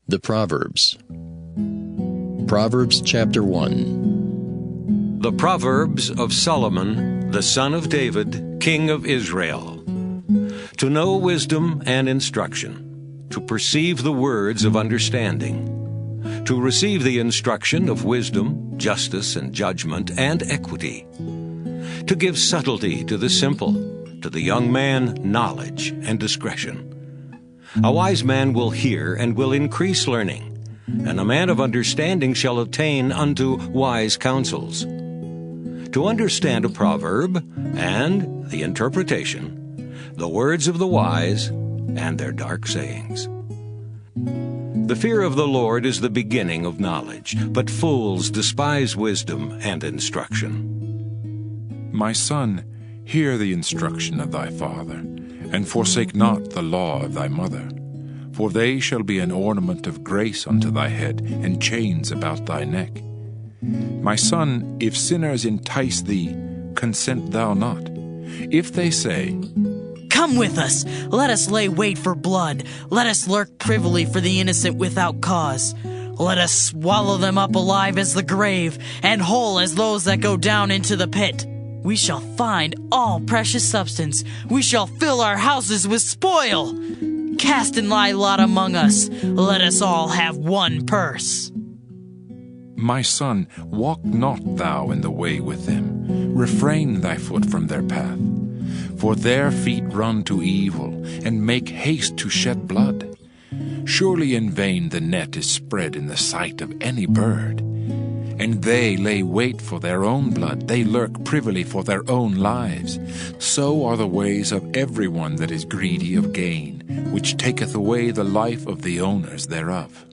The Proverbs. Proverbs chapter 1. The Proverbs of Solomon, the son of David, king of Israel. To know wisdom and instruction, to perceive the words of understanding, to receive the instruction of wisdom, justice, and judgment, and equity, to give subtlety to the simple, to the young man knowledge and discretion. A wise man will hear and will increase learning, and a man of understanding shall attain unto wise counsels. To understand a proverb and the interpretation, the words of the wise and their dark sayings. The fear of the Lord is the beginning of knowledge, but fools despise wisdom and instruction. My son, hear the instruction of thy father, and forsake not the law of thy mother. For they shall be an ornament of grace unto thy head, and chains about thy neck. My son, if sinners entice thee, consent thou not. If they say, Come with us, let us lay wait for blood, let us lurk privily for the innocent without cause. Let us swallow them up alive as the grave, and whole as those that go down into the pit. We shall find all precious substance. We shall fill our houses with spoil. Cast in thy lot among us. Let us all have one purse. My son, walk not thou in the way with them. Refrain thy foot from their path. For their feet run to evil, and make haste to shed blood. Surely in vain the net is spread in the sight of any bird. And they lay wait for their own blood, they lurk privily for their own lives. So are the ways of every one that is greedy of gain, which taketh away the life of the owners thereof.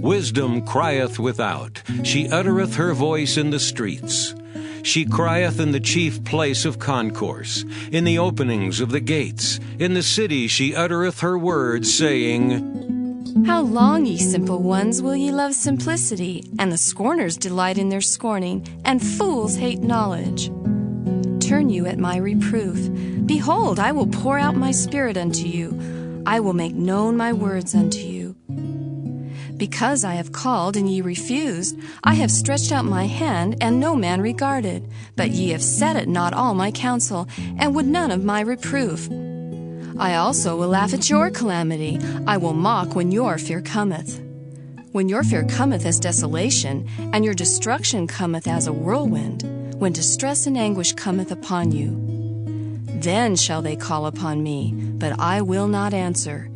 Wisdom crieth without, she uttereth her voice in the streets. She crieth in the chief place of concourse, in the openings of the gates. In the city she uttereth her words, saying, How long, ye simple ones, will ye love simplicity? And the scorners delight in their scorning, and fools hate knowledge. Turn you at my reproof. Behold, I will pour out my spirit unto you. I will make known my words unto you. Because I have called, and ye refused, I have stretched out my hand, and no man regarded. But ye have set at naught all my counsel, and would none of my reproof. I also will laugh at your calamity. I will mock when your fear cometh. When your fear cometh as desolation, and your destruction cometh as a whirlwind, when distress and anguish cometh upon you. Then shall they call upon me, but I will not answer.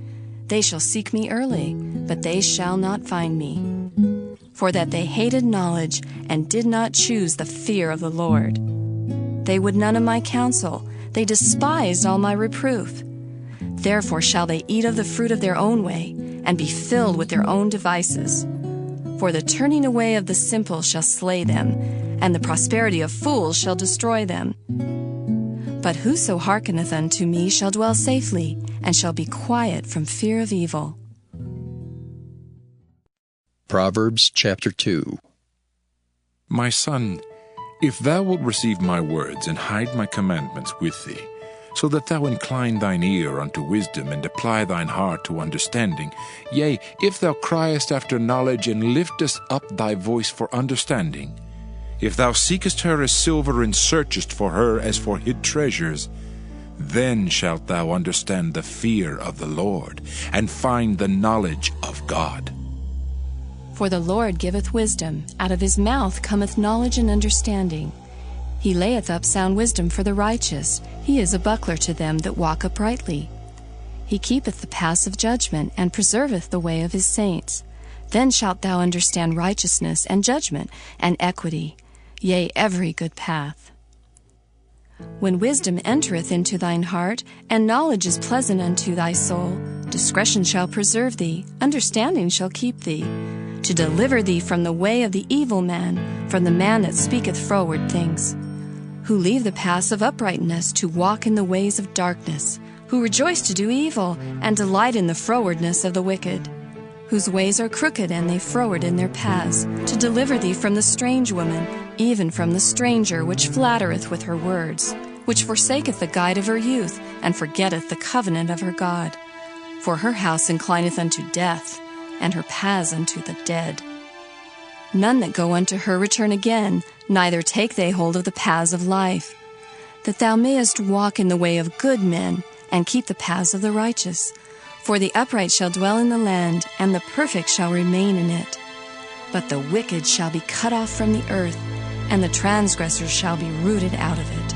They shall seek me early, but they shall not find me. For that they hated knowledge, and did not choose the fear of the Lord. They would none of my counsel, they despised all my reproof. Therefore shall they eat of the fruit of their own way, and be filled with their own devices. For the turning away of the simple shall slay them, and the prosperity of fools shall destroy them. But whoso hearkeneth unto me shall dwell safely, and shall be quiet from fear of evil. Proverbs chapter 2. My son, if thou wilt receive my words, and hide my commandments with thee, so that thou incline thine ear unto wisdom, and apply thine heart to understanding. Yea, if thou criest after knowledge, and liftest up thy voice for understanding. If thou seekest her as silver, and searchest for her as for hid treasures, then shalt thou understand the fear of the Lord, and find the knowledge of God. For the Lord giveth wisdom, out of his mouth cometh knowledge and understanding. He layeth up sound wisdom for the righteous. He is a buckler to them that walk uprightly. He keepeth the paths of judgment, and preserveth the way of his saints. Then shalt thou understand righteousness, and judgment, and equity, yea, every good path. When wisdom entereth into thine heart, and knowledge is pleasant unto thy soul, discretion shall preserve thee, understanding shall keep thee, to deliver thee from the way of the evil man, from the man that speaketh froward things, who leave the paths of uprightness to walk in the ways of darkness, who rejoice to do evil, and delight in the frowardness of the wicked, whose ways are crooked, and they froward in their paths, to deliver thee from the strange woman, even from the stranger which flattereth with her words, which forsaketh the guide of her youth, and forgetteth the covenant of her God. For her house inclineth unto death, and her paths unto the dead. None that go unto her return again, neither take they hold of the paths of life, that thou mayest walk in the way of good men, and keep the paths of the righteous. For the upright shall dwell in the land, and the perfect shall remain in it. But the wicked shall be cut off from the earth, and the transgressors shall be rooted out of it.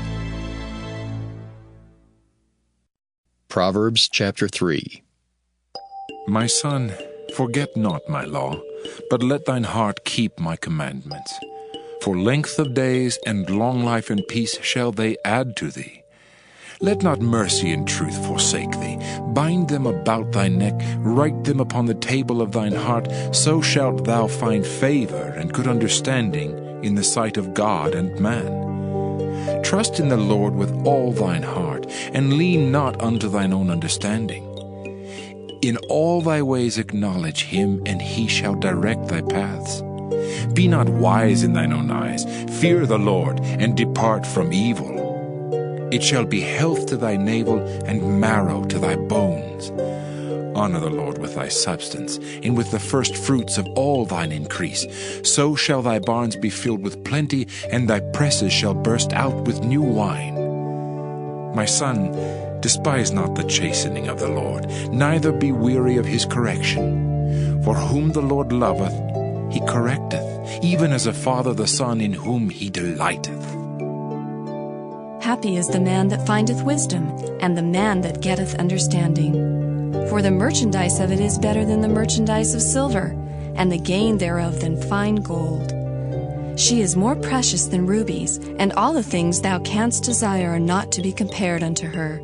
Proverbs chapter 3. My son, forget not my law, but let thine heart keep my commandments. For length of days and long life and peace shall they add to thee. Let not mercy and truth forsake thee. Bind them about thy neck, write them upon the table of thine heart, so shalt thou find favor and good understanding in the sight of God and man. Trust in the Lord with all thine heart, and lean not unto thine own understanding. In all thy ways acknowledge him, and he shall direct thy paths. Be not wise in thine own eyes. Fear the Lord, and depart from evil. It shall be health to thy navel, and marrow to thy bones. Honor the Lord with thy substance, and with the first fruits of all thine increase. So shall thy barns be filled with plenty, and thy presses shall burst out with new wine. My son, despise not the chastening of the Lord, neither be weary of his correction. For whom the Lord loveth, he correcteth, even as a father the son in whom he delighteth. Happy is the man that findeth wisdom, and the man that getteth understanding. For the merchandise of it is better than the merchandise of silver, and the gain thereof than fine gold. She is more precious than rubies, and all the things thou canst desire are not to be compared unto her.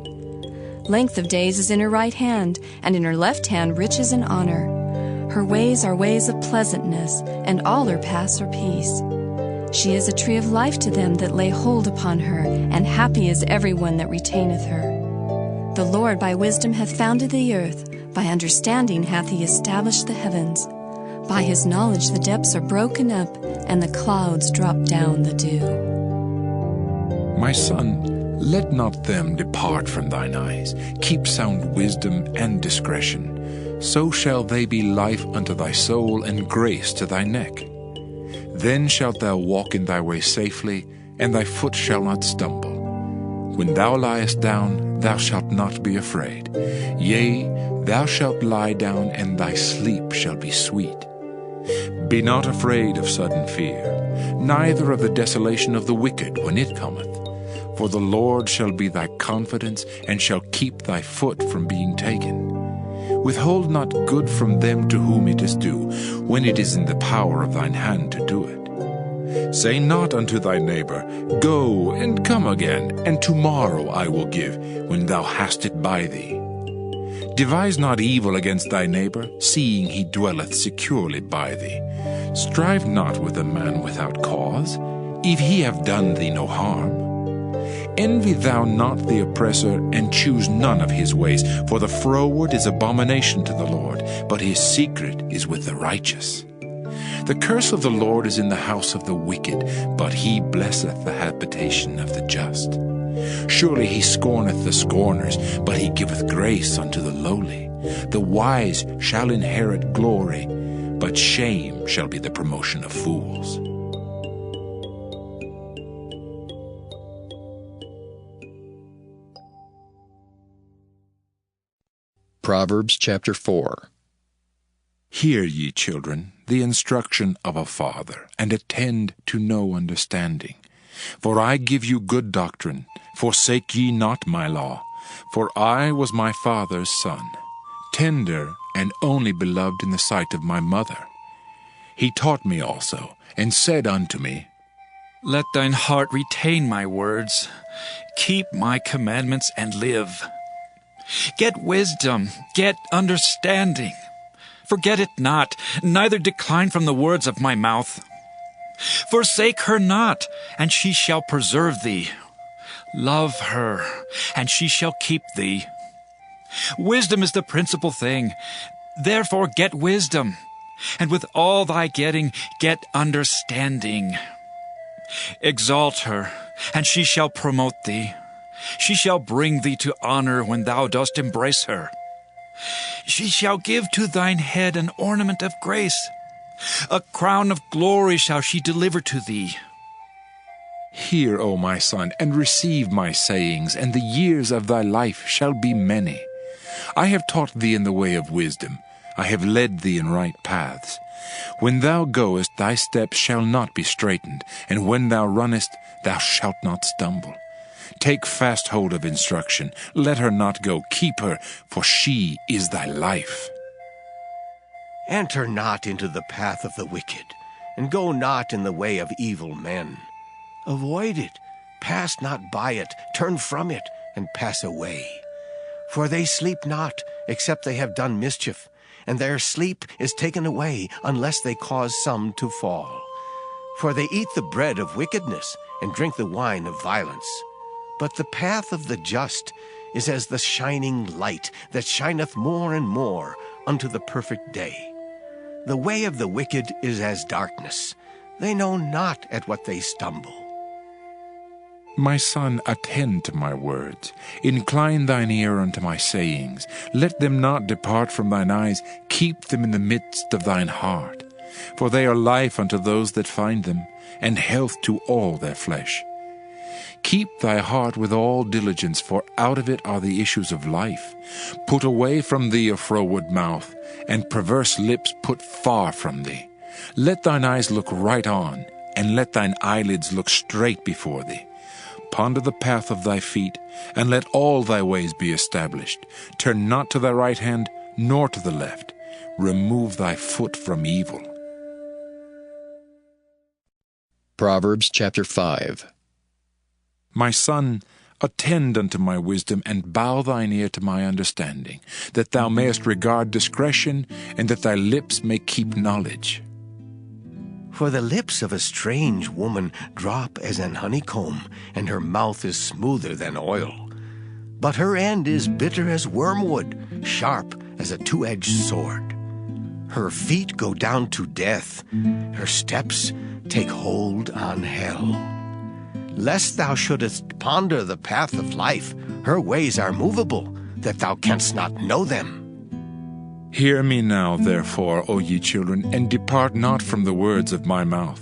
Length of days is in her right hand, and in her left hand riches and honor. Her ways are ways of pleasantness, and all her paths are peace. She is a tree of life to them that lay hold upon her, and happy is every one that retaineth her. The Lord by wisdom hath founded the earth, by understanding hath he established the heavens. By his knowledge the depths are broken up, and the clouds drop down the dew. My son, let not them depart from thine eyes. Keep sound wisdom and discretion. So shall they be life unto thy soul, and grace to thy neck. Then shalt thou walk in thy way safely, and thy foot shall not stumble. When thou liest down, thou shalt not be afraid. Yea, thou shalt lie down, and thy sleep shall be sweet. Be not afraid of sudden fear, neither of the desolation of the wicked when it cometh. For the Lord shall be thy confidence, and shall keep thy foot from being taken. Withhold not good from them to whom it is due, when it is in the power of thine hand to do it. Say not unto thy neighbor, Go and come again, and tomorrow I will give, when thou hast it by thee. Devise not evil against thy neighbor, seeing he dwelleth securely by thee. Strive not with a man without cause, if he have done thee no harm. Envy thou not the oppressor, and choose none of his ways, for the froward is abomination to the Lord, but his secret is with the righteous. The curse of the Lord is in the house of the wicked, but he blesseth the habitation of the just. Surely he scorneth the scorners, but he giveth grace unto the lowly. The wise shall inherit glory, but shame shall be the promotion of fools. Proverbs chapter 4. Hear, ye children, the instruction of a father, and attend to no understanding. For I give you good doctrine, forsake ye not my law. For I was my father's son, tender and only beloved in the sight of my mother. He taught me also, and said unto me, Let thine heart retain my words. Keep my commandments and live. Get wisdom, get understanding. Forget it not, neither decline from the words of my mouth. Forsake her not, and she shall preserve thee. Love her, and she shall keep thee. Wisdom is the principal thing. Therefore get wisdom, and with all thy getting, get understanding. Exalt her, and she shall promote thee. She shall bring thee to honor when thou dost embrace her. She shall give to thine head an ornament of grace. A crown of glory shall she deliver to thee. Hear, O my son, and receive my sayings, and the years of thy life shall be many. I have taught thee in the way of wisdom. I have led thee in right paths. When thou goest, thy steps shall not be straitened, and when thou runnest, thou shalt not stumble. Take fast hold of instruction. Let her not go. Keep her, for she is thy life. Enter not into the path of the wicked, and go not in the way of evil men. Avoid it, pass not by it, turn from it, and pass away. For they sleep not, except they have done mischief, and their sleep is taken away, unless they cause some to fall. For they eat the bread of wickedness, and drink the wine of violence. But the path of the just is as the shining light that shineth more and more unto the perfect day. The way of the wicked is as darkness. They know not at what they stumble. My son, attend to my words. Incline thine ear unto my sayings. Let them not depart from thine eyes. Keep them in the midst of thine heart. For they are life unto those that find them, and health to all their flesh. Keep thy heart with all diligence, for out of it are the issues of life. Put away from thee a froward mouth, and perverse lips put far from thee. Let thine eyes look right on, and let thine eyelids look straight before thee. Ponder the path of thy feet, and let all thy ways be established. Turn not to thy right hand, nor to the left. Remove thy foot from evil. Proverbs chapter 5. My son, attend unto my wisdom, and bow thine ear to my understanding, that thou mayest regard discretion, and that thy lips may keep knowledge. For the lips of a strange woman drop as an honeycomb, and her mouth is smoother than oil. But her end is bitter as wormwood, sharp as a two-edged sword. Her feet go down to death, her steps take hold on hell. Lest thou shouldest ponder the path of life, her ways are movable, that thou canst not know them. Hear me now, therefore, O ye children, and depart not from the words of my mouth.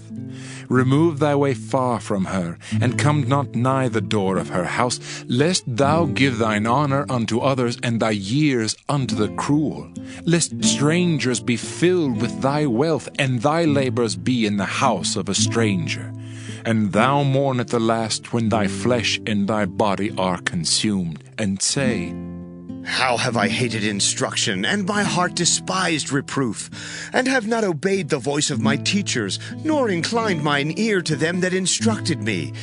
Remove thy way far from her, and come not nigh the door of her house, lest thou give thine honor unto others, and thy years unto the cruel. Lest strangers be filled with thy wealth, and thy labors be in the house of a stranger. And thou mourn at the last, when thy flesh and thy body are consumed, and say, How have I hated instruction, and my heart despised reproof, and have not obeyed the voice of my teachers, nor inclined mine ear to them that instructed me.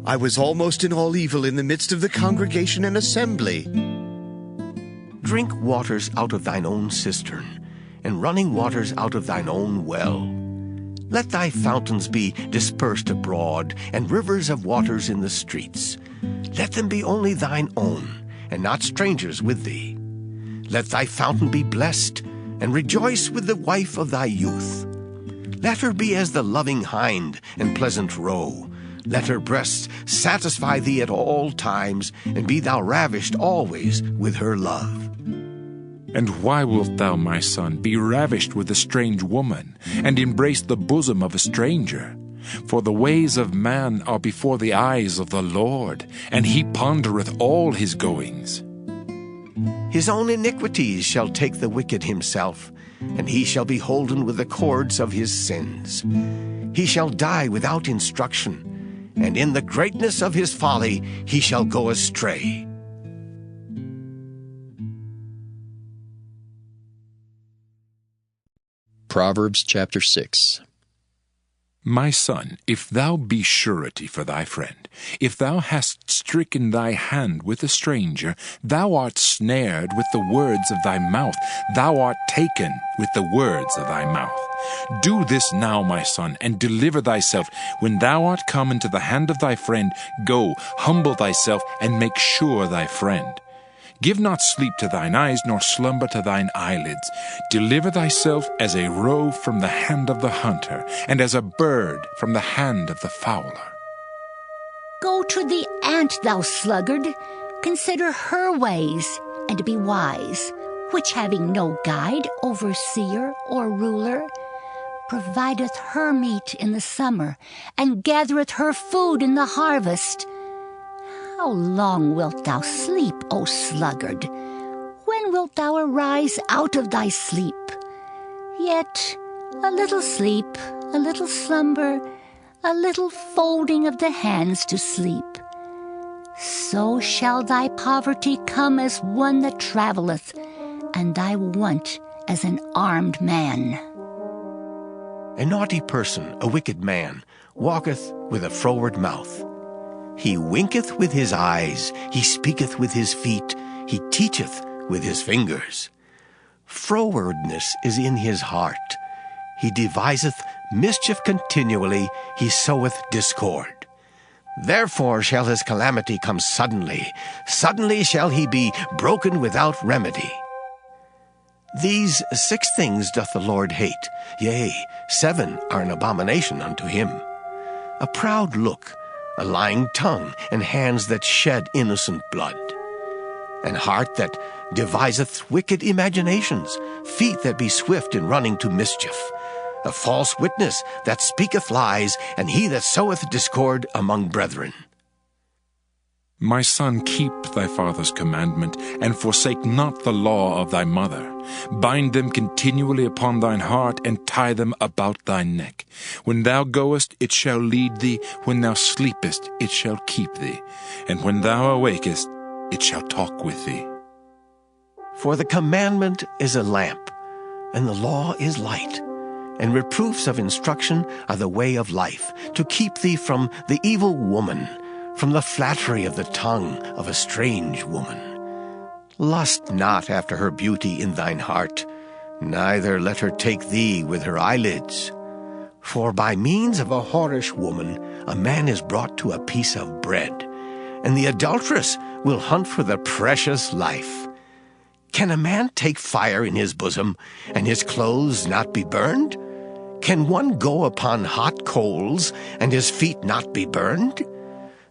I was almost in all evil in the midst of the congregation and assembly. Drink waters out of thine own cistern, and running waters out of thine own well. Let thy fountains be dispersed abroad, and rivers of waters in the streets. Let them be only thine own, and not strangers with thee. Let thy fountain be blessed, and rejoice with the wife of thy youth. Let her be as the loving hind and pleasant roe. Let her breasts satisfy thee at all times, and be thou ravished always with her love. And why wilt thou, my son, be ravished with a strange woman, and embrace the bosom of a stranger? For the ways of man are before the eyes of the Lord, and he pondereth all his goings. His own iniquities shall take the wicked himself, and he shall be holden with the cords of his sins. He shall die without instruction, and in the greatness of his folly he shall go astray. Proverbs chapter 6. My son, if thou be surety for thy friend, if thou hast stricken thy hand with a stranger, thou art snared with the words of thy mouth, thou art taken with the words of thy mouth. Do this now, my son, and deliver thyself. When thou art come into the hand of thy friend, go, humble thyself, and make sure thy friend. Give not sleep to thine eyes, nor slumber to thine eyelids. Deliver thyself as a roe from the hand of the hunter, and as a bird from the hand of the fowler. Go to the ant, thou sluggard. Consider her ways, and be wise. which having no guide, overseer, or ruler, provideth her meat in the summer, and gathereth her food in the harvest. How long wilt thou sleep, O sluggard? When wilt thou arise out of thy sleep? Yet a little sleep, a little slumber, a little folding of the hands to sleep. So shall thy poverty come as one that travelleth, and thy want as an armed man. A naughty person, a wicked man, walketh with a froward mouth. He winketh with his eyes, he speaketh with his feet, he teacheth with his fingers. Frowardness is in his heart. He deviseth mischief continually, he soweth discord. Therefore shall his calamity come suddenly, suddenly shall he be broken without remedy. These 6 things doth the Lord hate, yea, 7 are an abomination unto him: a proud look, a lying tongue, and hands that shed innocent blood, an heart that deviseth wicked imaginations, feet that be swift in running to mischief, a false witness that speaketh lies, and he that soweth discord among brethren. My son, keep thy father's commandment, and forsake not the law of thy mother. Bind them continually upon thine heart, and tie them about thy neck. When thou goest, it shall lead thee. When thou sleepest, it shall keep thee. And when thou awakest, it shall talk with thee. For the commandment is a lamp, and the law is light, and reproofs of instruction are the way of life, to keep thee from the evil woman, from the flattery of the tongue of a strange woman. Lust not after her beauty in thine heart, neither let her take thee with her eyelids. For by means of a whorish woman a man is brought to a piece of bread, and the adulteress will hunt for the precious life. Can a man take fire in his bosom, and his clothes not be burned? Can one go upon hot coals, and his feet not be burned?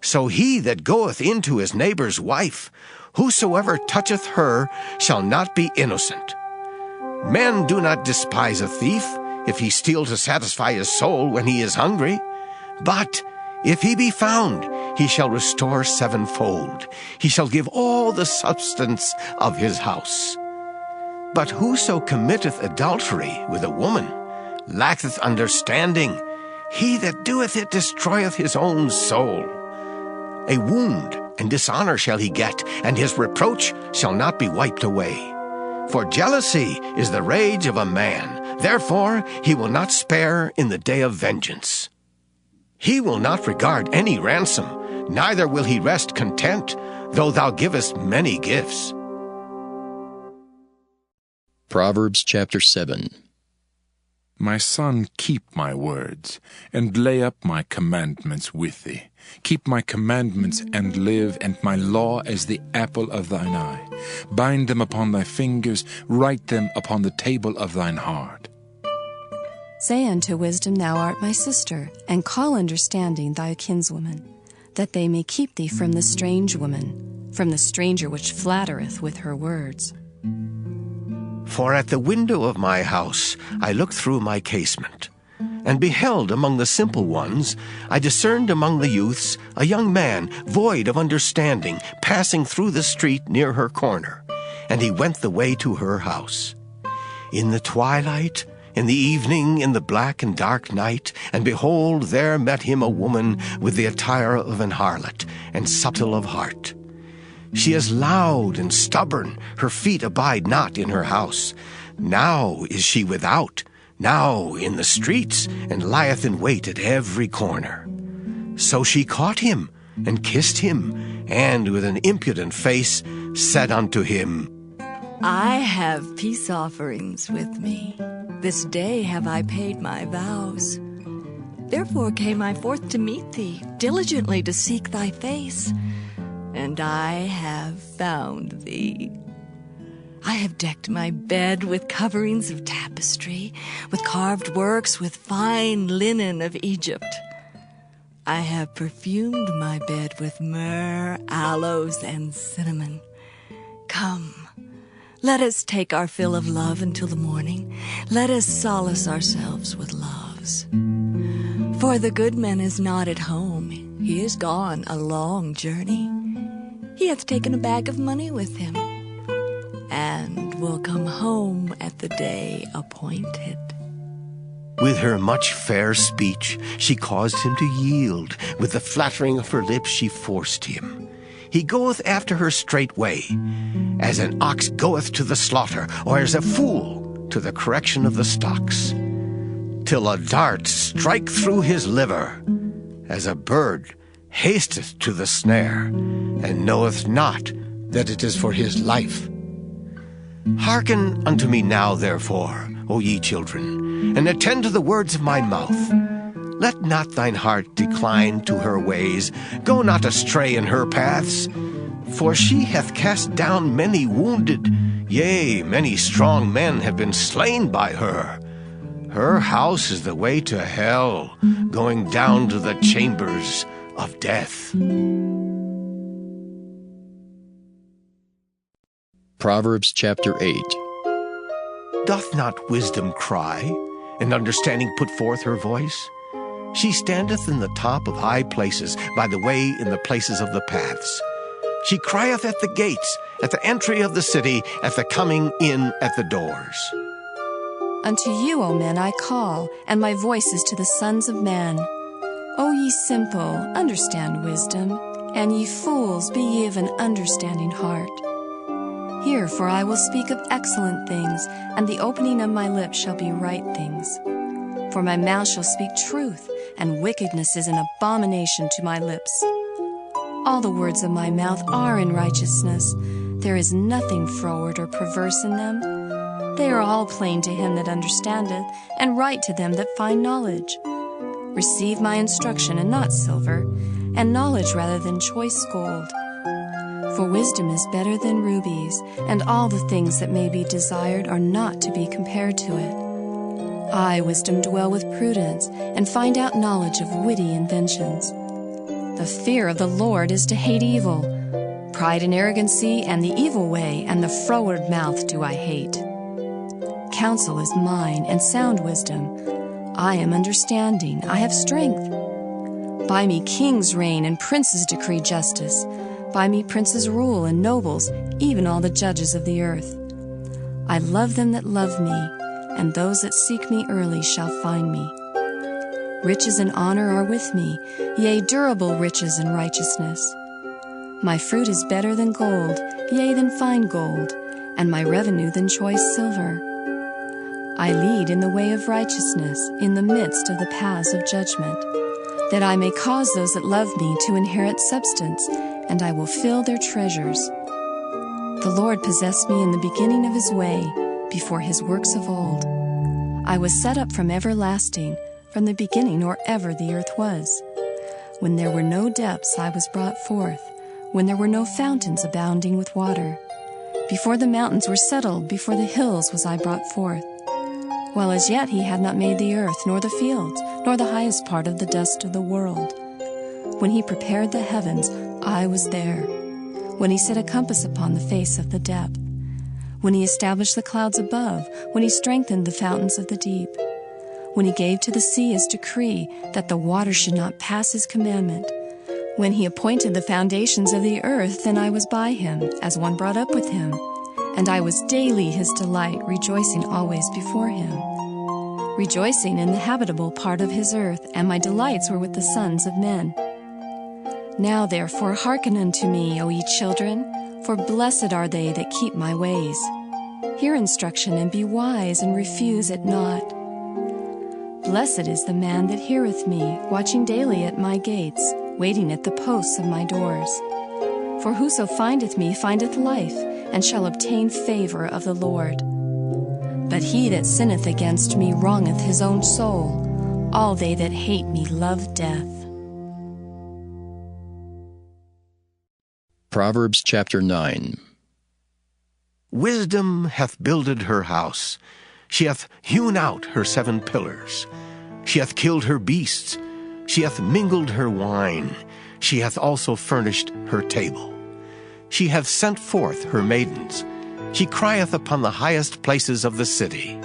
So he that goeth into his neighbor's wife, whosoever toucheth her shall not be innocent. Men do not despise a thief, if he steal to satisfy his soul when he is hungry. But if he be found, he shall restore 7-fold. He shall give all the substance of his house. But whoso committeth adultery with a woman lacketh understanding. He that doeth it destroyeth his own soul. A wound and dishonor shall he get, and his reproach shall not be wiped away. For jealousy is the rage of a man, therefore he will not spare in the day of vengeance. He will not regard any ransom, neither will he rest content, though thou givest many gifts. Proverbs chapter 7. My son, keep my words, and lay up my commandments with thee. Keep my commandments and live, and my law as the apple of thine eye. Bind them upon thy fingers, write them upon the table of thine heart. Say unto wisdom, Thou art my sister, and call understanding thy kinswoman, that they may keep thee from the strange woman, from the stranger which flattereth with her words. For at the window of my house I looked through my casement, and beheld among the simple ones, I discerned among the youths a young man void of understanding, passing through the street near her corner, and he went the way to her house. In the twilight, in the evening, in the black and dark night, and behold, there met him a woman with the attire of an harlot, and subtle of heart. She is loud and stubborn, her feet abide not in her house. Now is she without, now in the streets, and lieth in wait at every corner. So she caught him, and kissed him, and with an impudent face said unto him, I have peace offerings with me. This day have I paid my vows. Therefore came I forth to meet thee, diligently to seek thy face. And I have found thee. I have decked my bed with coverings of tapestry, with carved works, with fine linen of Egypt. I have perfumed my bed with myrrh, aloes, and cinnamon. Come, Let us take our fill of love until the morning. Let us solace ourselves with loves. For the good man is not at home. He is gone a long journey. He hath taken a bag of money with him, and will come home at the day appointed. With her much fair speech she caused him to yield. With the flattering of her lips she forced him. He goeth after her straightway, as an ox goeth to the slaughter, or as a fool to the correction of the stocks, till a dart strike through his liver, as a bird hasteth to the snare, and knoweth not that it is for his life. Hearken unto me now, therefore, O ye children, and attend to the words of my mouth. Let not thine heart decline to her ways. Go not astray in her paths. For she hath cast down many wounded. Yea, many strong men have been slain by her. Her house is the way to hell, going down to the chambers of death. Proverbs chapter 8. Doth not wisdom cry, and understanding put forth her voice? She standeth in the top of high places, by the way in the places of the paths. She crieth at the gates, at the entry of the city, at the coming in at the doors. Unto you, O men, I call, and my voice is to the sons of men. O ye simple, understand wisdom, and ye fools, be ye of an understanding heart. Hear, for I will speak of excellent things, and the opening of my lips shall be right things. For my mouth shall speak truth, and wickedness is an abomination to my lips. All the words of my mouth are in righteousness. There is nothing froward or perverse in them. They are all plain to him that understandeth, and right to them that find knowledge. Receive my instruction, and not silver, and knowledge rather than choice gold. For wisdom is better than rubies, and all the things that may be desired are not to be compared to it. I, wisdom, dwell with prudence, and find out knowledge of witty inventions. The fear of the Lord is to hate evil. Pride and arrogancy, and the evil way, and the froward mouth do I hate. Counsel is mine, and sound wisdom. I am understanding, I have strength. By me kings reign, and princes decree justice. By me princes rule, and nobles, even all the judges of the earth. I love them that love me, and those that seek me early shall find me. Riches and honor are with me, yea, durable riches and righteousness. My fruit is better than gold, yea, than fine gold, and my revenue than choice silver. I lead in the way of righteousness, in the midst of the paths of judgment, that I may cause those that love me to inherit substance, and I will fill their treasures. The Lord possessed me in the beginning of his way, before his works of old. I was set up from everlasting, from the beginning or ever the earth was. When there were no depths, I was brought forth, when there were no fountains abounding with water. Before the mountains were settled, before the hills was I brought forth. While as yet he had not made the earth, nor the fields, nor the highest part of the dust of the world. When he prepared the heavens, I was there. When he set a compass upon the face of the depth. When he established the clouds above, when he strengthened the fountains of the deep. When he gave to the sea his decree, that the water should not pass his commandment. When he appointed the foundations of the earth, then I was by him, as one brought up with him. And I was daily his delight, rejoicing always before him. Rejoicing in the habitable part of his earth, and my delights were with the sons of men. Now therefore hearken unto me, O ye children, for blessed are they that keep my ways. Hear instruction, and be wise, and refuse it not. Blessed is the man that heareth me, watching daily at my gates, waiting at the posts of my doors. For whoso findeth me findeth life, and shall obtain favor of the Lord. But he that sinneth against me wrongeth his own soul. All they that hate me love death. Proverbs chapter 9. Wisdom hath builded her house. She hath hewn out her 7 pillars. She hath killed her beasts. She hath mingled her wine. She hath also furnished her table. She hath sent forth her maidens. She crieth upon the highest places of the city.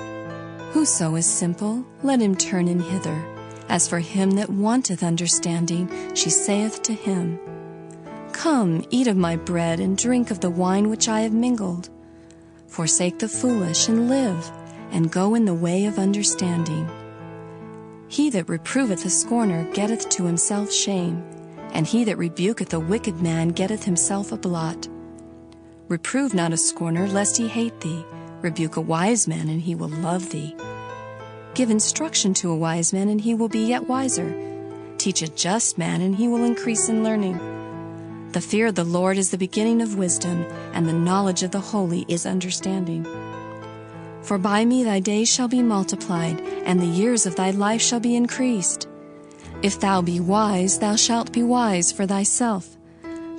Whoso is simple, let him turn in hither. As for him that wanteth understanding, she saith to him, Come, eat of my bread, and drink of the wine which I have mingled. Forsake the foolish, and live, and go in the way of understanding. He that reproveth a scorner getteth to himself shame, and he that rebuketh a wicked man getteth himself a blot. Reprove not a scorner, lest he hate thee. Rebuke a wise man, and he will love thee. Give instruction to a wise man, and he will be yet wiser. Teach a just man, and he will increase in learning. The fear of the Lord is the beginning of wisdom, and the knowledge of the holy is understanding. For by me thy days shall be multiplied, and the years of thy life shall be increased. If thou be wise, thou shalt be wise for thyself.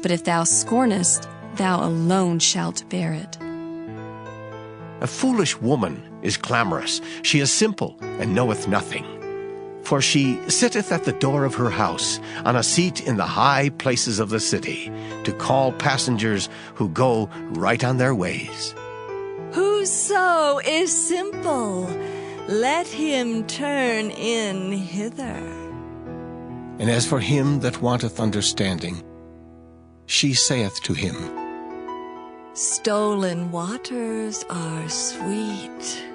But if thou scornest, thou alone shalt bear it. A foolish woman is clamorous. She is simple, and knoweth nothing. For she sitteth at the door of her house, on a seat in the high places of the city, to call passengers who go right on their ways. Whoso is simple, let him turn in hither. And as for him that wanteth understanding, she saith to him, Stolen waters are sweet,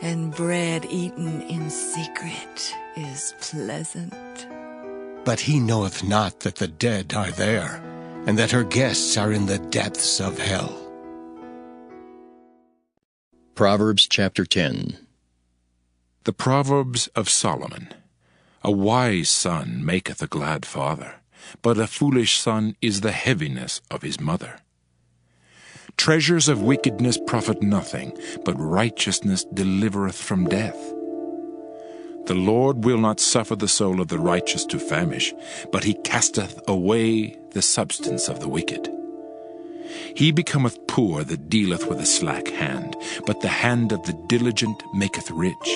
and bread eaten in secret is pleasant. But he knoweth not that the dead are there, and that her guests are in the depths of hell. Proverbs chapter 10. The Proverbs of Solomon. A wise son maketh a glad father, but a foolish son is the heaviness of his mother. Treasures of wickedness profit nothing, but righteousness delivereth from death. The Lord will not suffer the soul of the righteous to famish, but he casteth away the substance of the wicked. He becometh poor that dealeth with a slack hand, but the hand of the diligent maketh rich.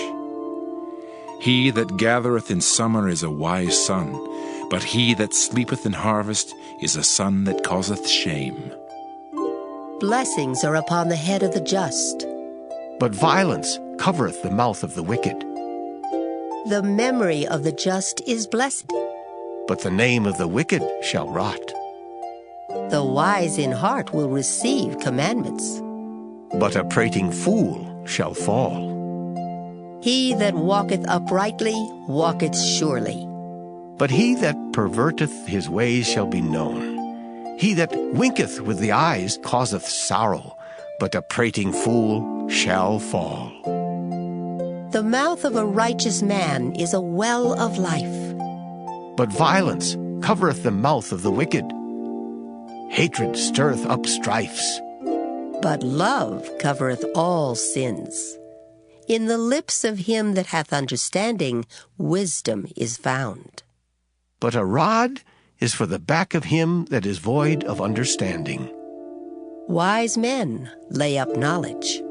He that gathereth in summer is a wise son, but he that sleepeth in harvest is a son that causeth shame. Blessings are upon the head of the just, But violence covereth the mouth of the wicked. the memory of the just is blessed. But the name of the wicked shall rot. The wise in heart will receive commandments. But a prating fool shall fall. He that walketh uprightly walketh surely. But he that perverteth his ways shall be known. He that winketh with the eyes causeth sorrow, but a prating fool shall fall. The mouth of a righteous man is a well of life. But violence covereth the mouth of the wicked. Hatred stirreth up strifes. But love covereth all sins. In the lips of him that hath understanding, wisdom is found. But a rod is for the back of him that is void of understanding. Wise men lay up knowledge.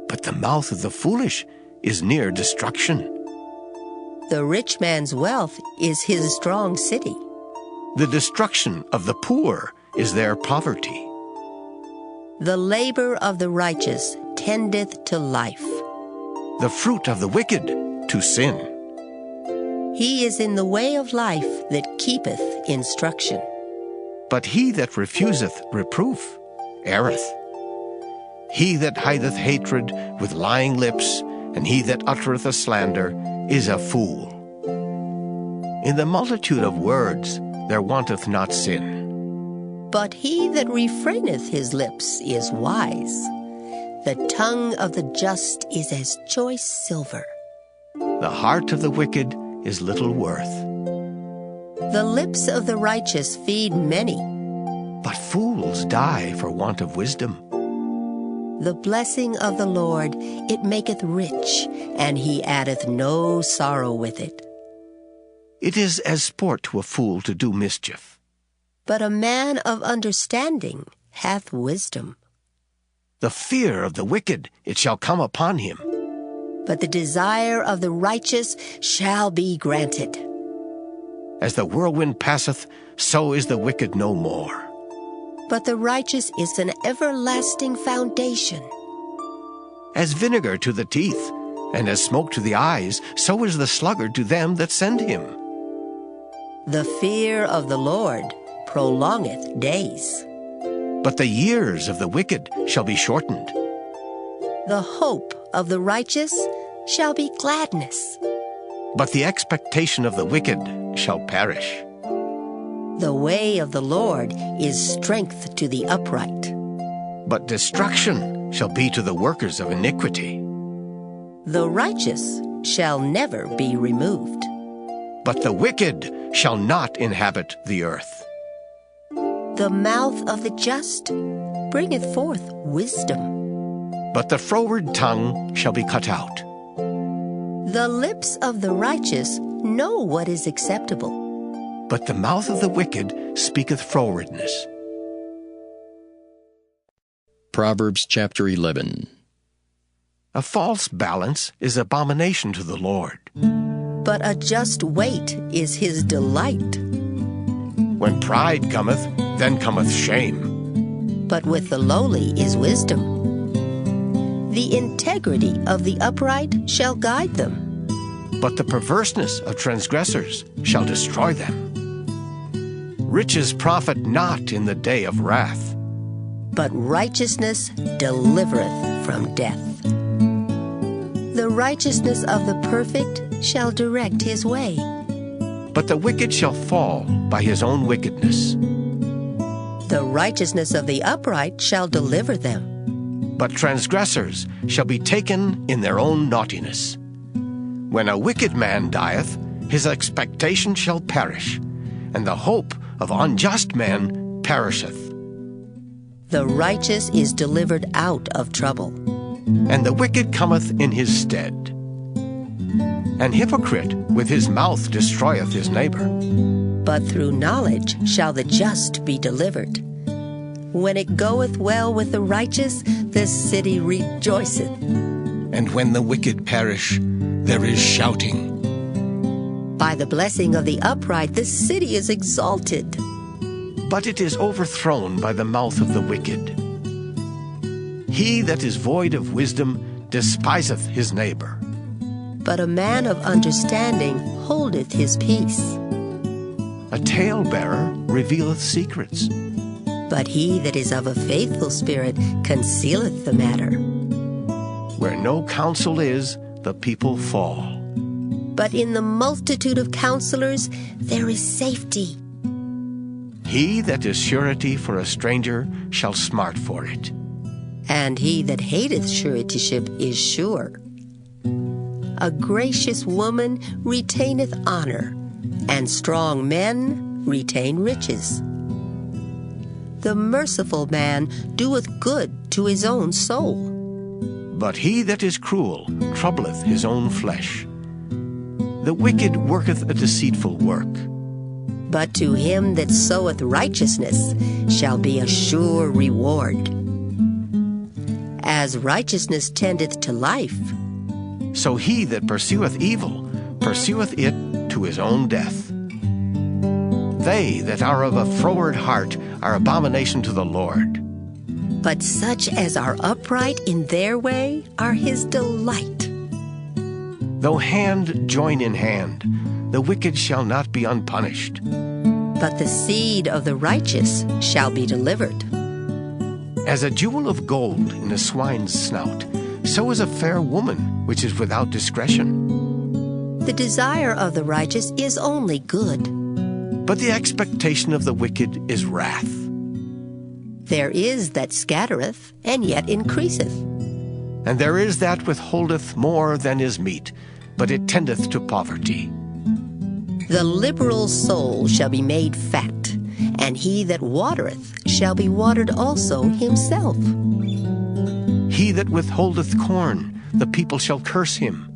But the mouth of the foolish is near destruction. The rich man's wealth is his strong city. The destruction of the poor is their poverty. The labor of the righteous tendeth to life. The fruit of the wicked to sin. He is in the way of life that keepeth instruction. But he that refuseth reproof erreth. He that hideth hatred with lying lips, and he that uttereth a slander, is a fool. In the multitude of words there wanteth not sin. But he that refraineth his lips is wise. The tongue of the just is as choice silver. The heart of the wicked is little worth. The lips of the righteous feed many. But fools die for want of wisdom. The blessing of the Lord, it maketh rich, and he addeth no sorrow with it. It is as sport to a fool to do mischief. But a man of understanding hath wisdom. The fear of the wicked, it shall come upon him. But the desire of the righteous shall be granted. As the whirlwind passeth, so is the wicked no more. but the righteous is an everlasting foundation. As vinegar to the teeth, and as smoke to the eyes, so is the sluggard to them that send him. The fear of the Lord prolongeth days, but the years of the wicked shall be shortened. the hope of the righteous shall be gladness, But the expectation of the wicked shall perish. the way of the Lord is strength to the upright. But destruction shall be to the workers of iniquity. The righteous shall never be removed. But the wicked shall not inhabit the earth. The mouth of the just bringeth forth wisdom. But the froward tongue shall be cut out. The lips of the righteous know what is acceptable. But the mouth of the wicked speaketh frowardness. Proverbs chapter 11. A false balance is abomination to the Lord. But a just weight is his delight. When pride cometh, then cometh shame. But with the lowly is wisdom. The integrity of the upright shall guide them. But the perverseness of transgressors shall destroy them. Riches profit not in the day of wrath. But righteousness delivereth from death. The righteousness of the perfect shall direct his way. But the wicked shall fall by his own wickedness. The righteousness of the upright shall deliver them. But transgressors shall be taken in their own naughtiness. When a wicked man dieth, his expectation shall perish, and the hope of unjust men perisheth. The righteous is delivered out of trouble. And the wicked cometh in his stead. An hypocrite with his mouth destroyeth his neighbor. But through knowledge shall the just be delivered. When it goeth well with the righteous, the city rejoiceth. And when the wicked perish, there is shouting. By the blessing of the upright, the city is exalted. But it is overthrown by the mouth of the wicked. He that is void of wisdom despiseth his neighbor. But a man of understanding holdeth his peace. A talebearer revealeth secrets. But he that is of a faithful spirit concealeth the matter. Where no counsel is, the people fall. But in the multitude of counselors there is safety. He that is surety for a stranger shall smart for it. And he that hateth suretyship is sure. A gracious woman retaineth honor, and strong men retain riches. The merciful man doeth good to his own soul. But he that is cruel troubleth his own flesh. The wicked worketh a deceitful work. But to him that soweth righteousness shall be a sure reward. As righteousness tendeth to life, So he that pursueth evil pursueth it to his own death. They that are of a froward heart are abomination to the Lord. but such as are upright in their way are his delight. Though hand join in hand, the wicked shall not be unpunished. But the seed of the righteous shall be delivered. As a jewel of gold in a swine's snout, so is a fair woman which is without discretion. The desire of the righteous is only good. But the expectation of the wicked is wrath. There is that scattereth, and yet increaseth. And there is that withholdeth more than is meet, but it tendeth to poverty. The liberal soul shall be made fat, and he that watereth shall be watered also himself. He that withholdeth corn, the people shall curse him.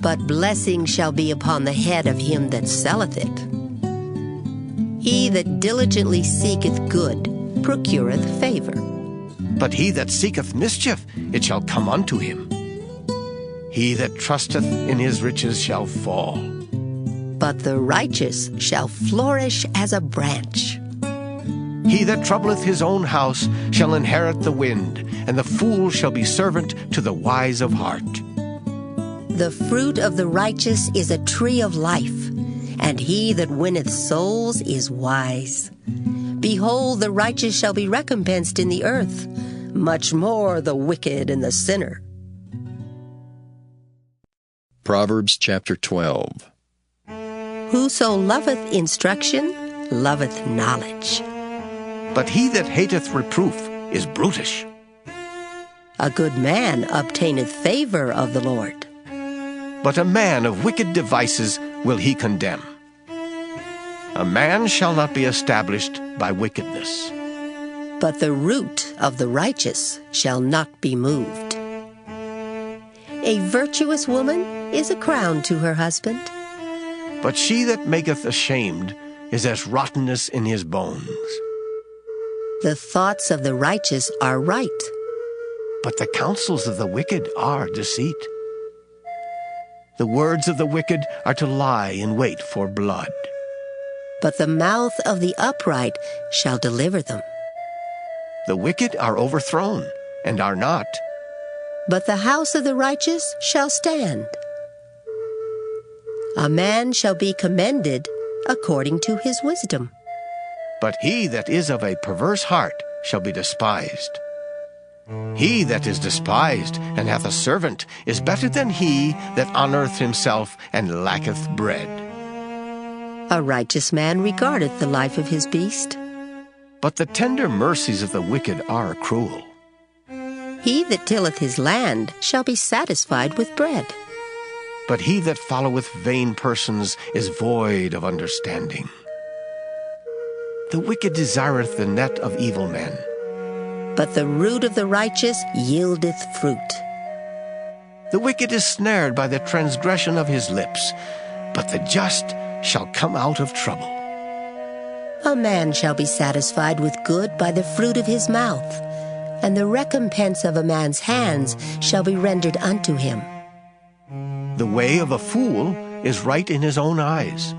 But blessing shall be upon the head of him that selleth it. He that diligently seeketh good procureth favor. But he that seeketh mischief, it shall come unto him. He that trusteth in his riches shall fall. But the righteous shall flourish as a branch. He that troubleth his own house shall inherit the wind, and the fool shall be servant to the wise of heart. The fruit of the righteous is a tree of life, and he that winneth souls is wise. Behold, the righteous shall be recompensed in the earth, much more the wicked and the sinner. Proverbs chapter 12. Whoso loveth instruction loveth knowledge. But he that hateth reproof is brutish. A good man obtaineth favor of the Lord. But a man of wicked devices will he condemn. A man shall not be established by wickedness. But the root of the righteous shall not be moved. A virtuous woman is a crown to her husband. But she that maketh ashamed is as rottenness in his bones. The thoughts of the righteous are right, but the counsels of the wicked are deceit. The words of the wicked are to lie in wait for blood. but the mouth of the upright shall deliver them. The wicked are overthrown and are not, But the house of the righteous shall stand. A man shall be commended according to his wisdom. but he that is of a perverse heart shall be despised. He that is despised and hath a servant is better than he that honoureth himself and lacketh bread. A righteous man regardeth the life of his beast. But the tender mercies of the wicked are cruel. He that tilleth his land shall be satisfied with bread. But he that followeth vain persons is void of understanding. The wicked desireth the net of evil men, But the root of the righteous yieldeth fruit. the wicked is snared by the transgression of his lips, but the just shall come out of trouble. A man shall be satisfied with good by the fruit of his mouth, and the recompense of a man's hands shall be rendered unto him. The way of a fool is right in his own eyes,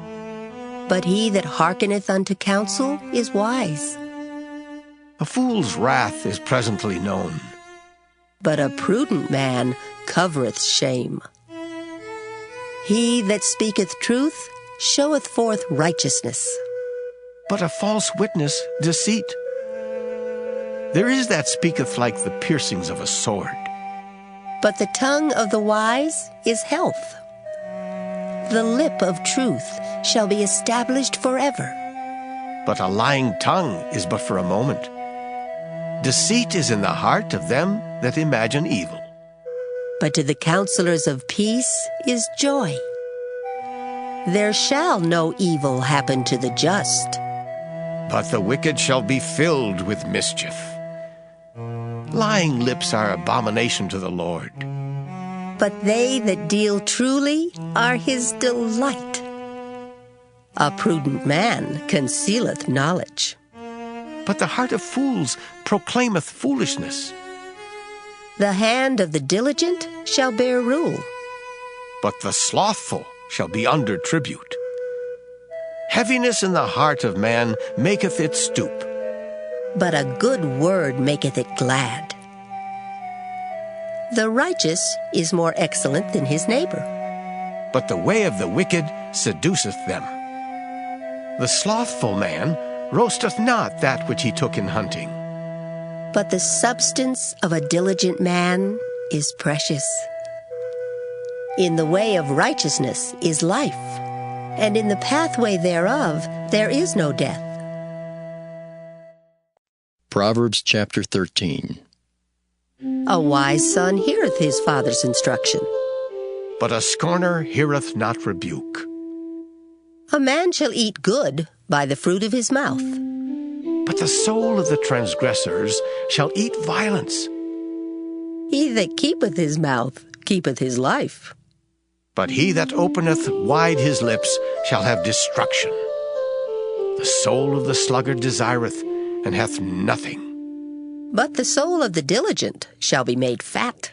But he that hearkeneth unto counsel is wise. a fool's wrath is presently known. But a prudent man covereth shame. He that speaketh truth showeth forth righteousness. But a false witness deceit. There is that speaketh like the piercings of a sword. But the tongue of the wise is health. The lip of truth shall be established forever. But a lying tongue is but for a moment. Deceit is in the heart of them that imagine evil. But to the counselors of peace is joy. There shall no evil happen to the just. But the wicked shall be filled with mischief. Lying lips are abomination to the Lord. But they that deal truly are his delight. A prudent man concealeth knowledge. But the heart of fools proclaimeth foolishness. The hand of the diligent shall bear rule. But the slothful shall be under tribute. Heaviness in the heart of man maketh it stoop. But a good word maketh it glad. The righteous is more excellent than his neighbor. But the way of the wicked seduceth them. The slothful man roasteth not that which he took in hunting. But the substance of a diligent man is precious. In the way of righteousness is life, and in the pathway thereof there is no death. Proverbs chapter 13. A wise son heareth his father's instruction. But a scorner heareth not rebuke. A man shall eat good by the fruit of his mouth. But the soul of the transgressors shall eat violence. He that keepeth his mouth keepeth his life. But he that openeth wide his lips shall have destruction. The soul of the sluggard desireth, and hath nothing. But the soul of the diligent shall be made fat.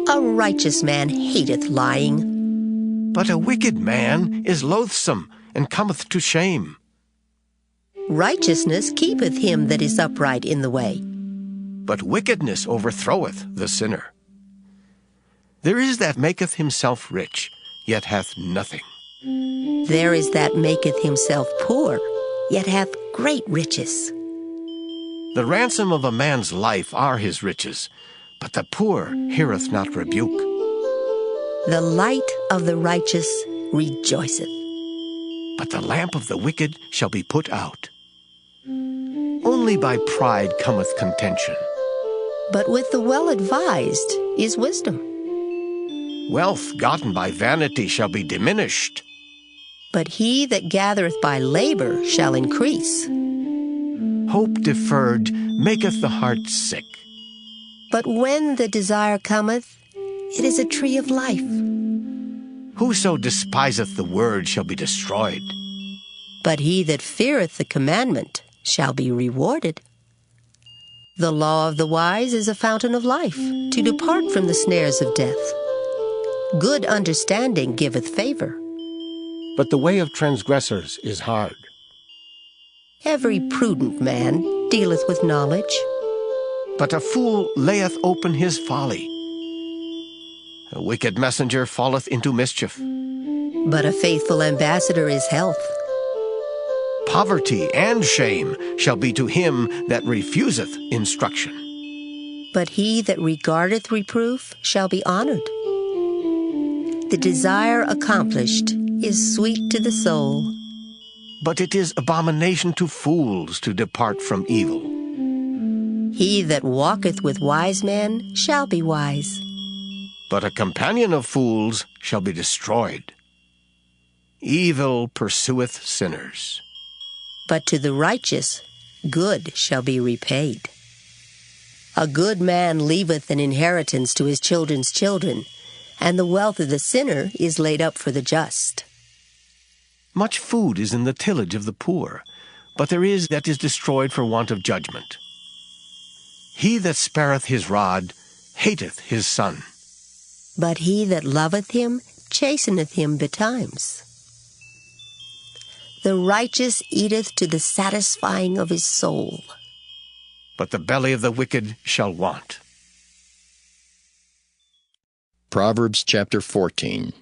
A righteous man hateth lying. But a wicked man is loathsome, and cometh to shame. Righteousness keepeth him that is upright in the way. But wickedness overthroweth the sinner. There is that maketh himself rich, yet hath nothing. There is that maketh himself poor, yet hath great riches. The ransom of a man's life are his riches, but the poor heareth not rebuke. The light of the righteous rejoiceth, but the lamp of the wicked shall be put out. Only by pride cometh contention. But with the well-advised is wisdom. Wealth gotten by vanity shall be diminished. But he that gathereth by labor shall increase. Hope deferred maketh the heart sick. But when the desire cometh, it is a tree of life. Whoso despiseth the word shall be destroyed. But he that feareth the commandment shall be rewarded. The law of the wise is a fountain of life, to depart from the snares of death. Good understanding giveth favor. But the way of transgressors is hard. Every prudent man dealeth with knowledge. But a fool layeth open his folly. A wicked messenger falleth into mischief. But a faithful ambassador is health. Poverty and shame shall be to him that refuseth instruction. But he that regardeth reproof shall be honored. The desire accomplished is sweet to the soul. But it is abomination to fools to depart from evil. He that walketh with wise men shall be wise. But a companion of fools shall be destroyed. Evil pursueth sinners. But to the righteous good shall be repaid. A good man leaveth an inheritance to his children's children, and the wealth of the sinner is laid up for the just. Much food is in the tillage of the poor, but there is that is destroyed for want of judgment. He that spareth his rod hateth his son. But he that loveth him chasteneth him betimes. The righteous eateth to the satisfying of his soul. But the belly of the wicked shall want. Proverbs chapter 14.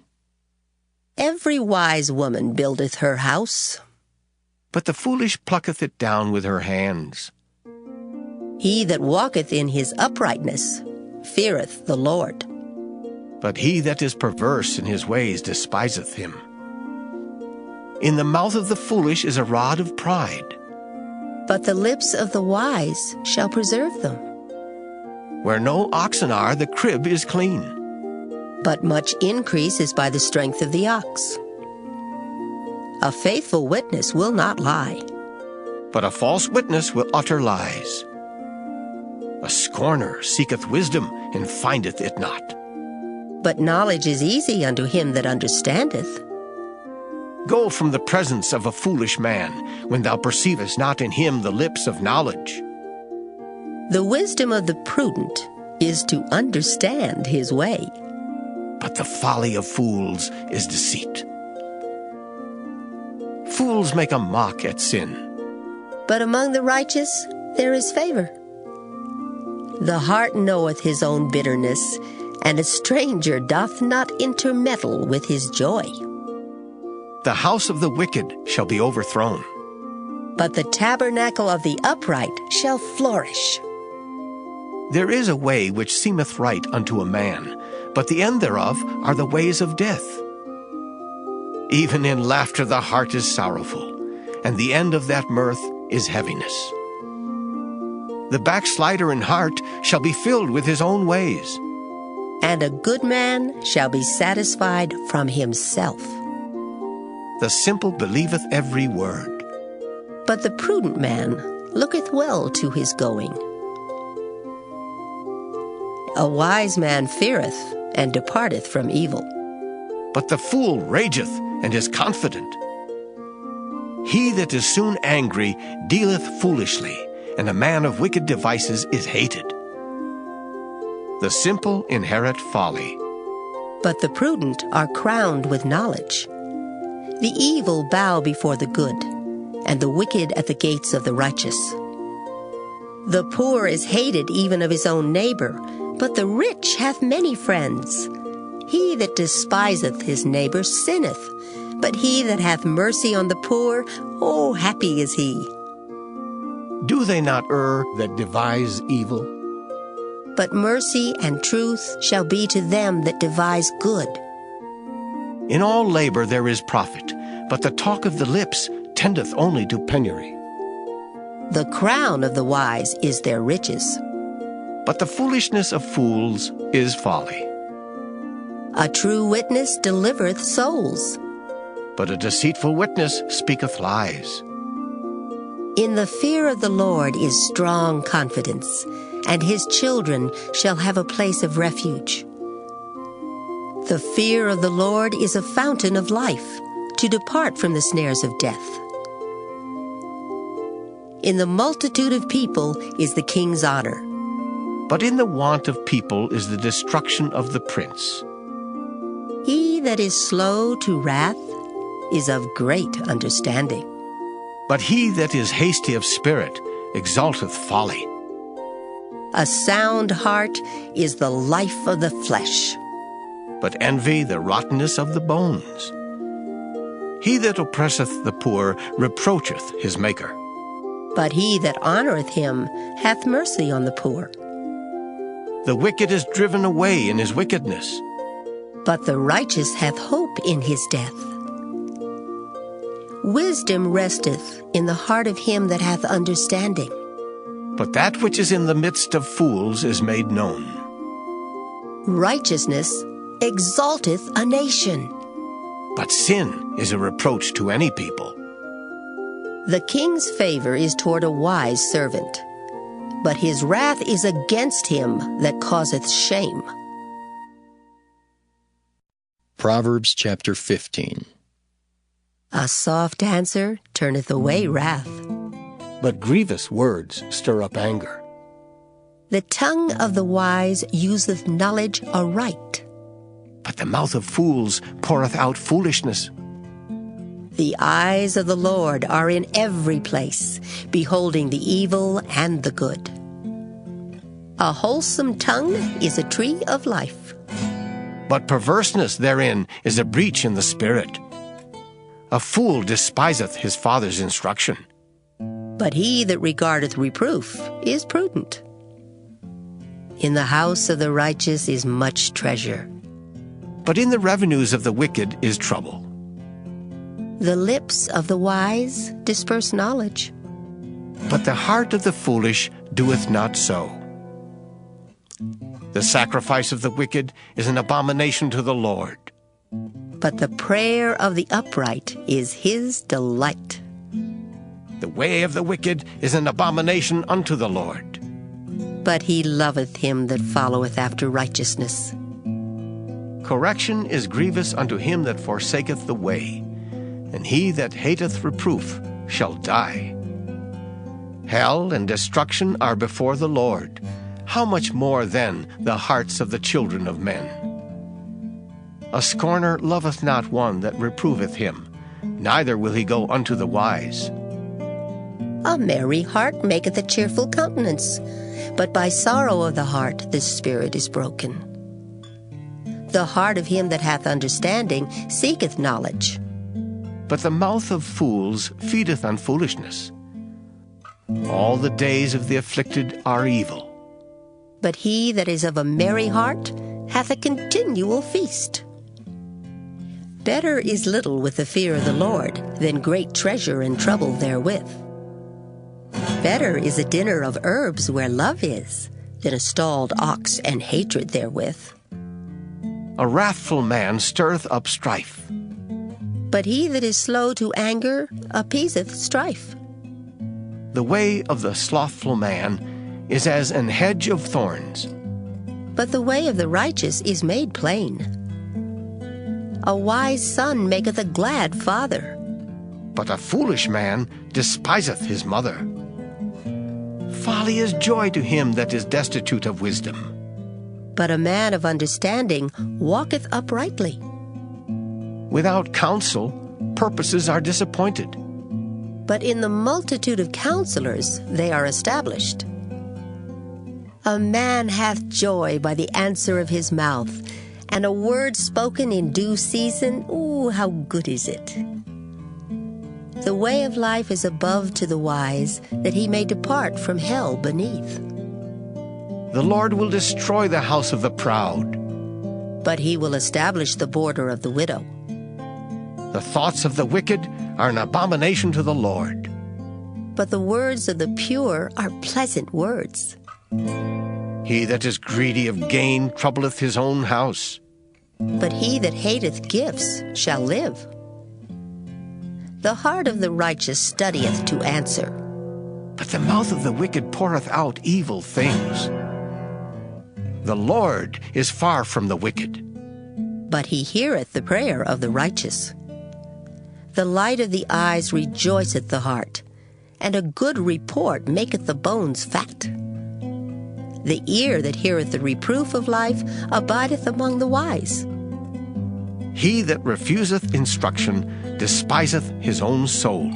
Every wise woman buildeth her house. But the foolish plucketh it down with her hands. He that walketh in his uprightness feareth the Lord. But he that is perverse in his ways despiseth him. In the mouth of the foolish is a rod of pride. But the lips of the wise shall preserve them. Where no oxen are, the crib is clean. But much increase is by the strength of the ox. A faithful witness will not lie. But a false witness will utter lies. A scorner seeketh wisdom, and findeth it not. But knowledge is easy unto him that understandeth. Go from the presence of a foolish man, when thou perceivest not in him the lips of knowledge. The wisdom of the prudent is to understand his way. But the folly of fools is deceit. Fools make a mock at sin. But among the righteous there is favor. The heart knoweth his own bitterness, and a stranger doth not intermeddle with his joy. The house of the wicked shall be overthrown. But the tabernacle of the upright shall flourish. There is a way which seemeth right unto a man, but the end thereof are the ways of death. Even in laughter the heart is sorrowful, and the end of that mirth is heaviness. The backslider in heart shall be filled with his own ways. And a good man shall be satisfied from himself. The simple believeth every word. But the prudent man looketh well to his going. A wise man feareth and departeth from evil. But the fool rageth and is confident. He that is soon angry dealeth foolishly, and a man of wicked devices is hated. The simple inherit folly. But the prudent are crowned with knowledge. The evil bow before the good, and the wicked at the gates of the righteous. The poor is hated even of his own neighbor, but the rich hath many friends. He that despiseth his neighbor sinneth, but he that hath mercy on the poor, oh, happy is he. Do they not err that devise evil? But mercy and truth shall be to them that devise good. In all labor there is profit, but the talk of the lips tendeth only to penury. The crown of the wise is their riches. But the foolishness of fools is folly. A true witness delivereth souls. But a deceitful witness speaketh lies. In the fear of the Lord is strong confidence, and his children shall have a place of refuge. The fear of the Lord is a fountain of life, to depart from the snares of death. In the multitude of people is the king's honor. But in the want of people is the destruction of the prince. He that is slow to wrath is of great understanding. But he that is hasty of spirit exalteth folly. A sound heart is the life of the flesh. But envy the rottenness of the bones. He that oppresseth the poor reproacheth his Maker. But he that honoreth him hath mercy on the poor. The wicked is driven away in his wickedness. But the righteous hath hope in his death. Wisdom resteth in the heart of him that hath understanding. But that which is in the midst of fools is made known. Righteousness exalteth a nation. But sin is a reproach to any people. The king's favor is toward a wise servant, but his wrath is against him that causeth shame. Proverbs chapter 15. A soft answer turneth away wrath. But grievous words stir up anger. The tongue of the wise useth knowledge aright. But the mouth of fools poureth out foolishness. The eyes of the Lord are in every place, beholding the evil and the good. A wholesome tongue is a tree of life. But perverseness therein is a breach in the spirit. A fool despiseth his father's instruction. But he that regardeth reproof is prudent. In the house of the righteous is much treasure. But in the revenues of the wicked is trouble. The lips of the wise disperse knowledge. But the heart of the foolish doeth not so. The sacrifice of the wicked is an abomination to the Lord. But the prayer of the upright is his delight. The way of the wicked is an abomination unto the Lord. But he loveth him that followeth after righteousness. Correction is grievous unto him that forsaketh the way, and he that hateth reproof shall die. Hell and destruction are before the Lord. How much more then the hearts of the children of men? A scorner loveth not one that reproveth him, neither will he go unto the wise. A merry heart maketh a cheerful countenance, but by sorrow of the heart the spirit is broken. The heart of him that hath understanding seeketh knowledge. But the mouth of fools feedeth on foolishness. All the days of the afflicted are evil. But he that is of a merry heart hath a continual feast. Better is little with the fear of the Lord than great treasure and trouble therewith. Better is a dinner of herbs where love is than a stalled ox and hatred therewith. A wrathful man stirreth up strife. But he that is slow to anger appeaseth strife. The way of the slothful man is as an hedge of thorns. But the way of the righteous is made plain. A wise son maketh a glad father. But a foolish man despiseth his mother. Folly is joy to him that is destitute of wisdom. But a man of understanding walketh uprightly. Without counsel, purposes are disappointed. but in the multitude of counselors they are established. A man hath joy by the answer of his mouth, and a word spoken in due season, ooh, how good is it! The way of life is above to the wise, that he may depart from hell beneath. The Lord will destroy the house of the proud, but he will establish the border of the widow. The thoughts of the wicked are an abomination to the Lord, but the words of the pure are pleasant words. He that is greedy of gain troubleth his own house, but he that hateth gifts shall live. The heart of the righteous studieth to answer, but the mouth of the wicked poureth out evil things. The Lord is far from the wicked, but he heareth the prayer of the righteous. The light of the eyes rejoiceth the heart, and a good report maketh the bones fat. The ear that heareth the reproof of life abideth among the wise. He that refuseth instruction despiseth his own soul,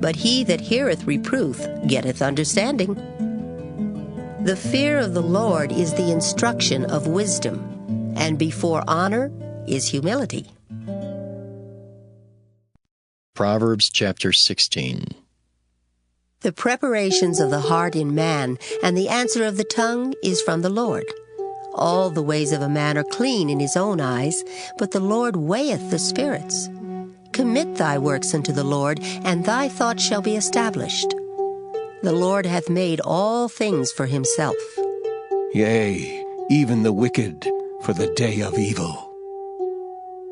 but he that heareth reproof getteth understanding. The fear of the Lord is the instruction of wisdom, and before honor is humility. Proverbs chapter 16. The preparations of the heart in man, and the answer of the tongue is from the Lord. All the ways of a man are clean in his own eyes, but the Lord weigheth the spirits. Commit thy works unto the Lord, and thy thoughts shall be established. The Lord hath made all things for himself. Yea, even the wicked for the day of evil.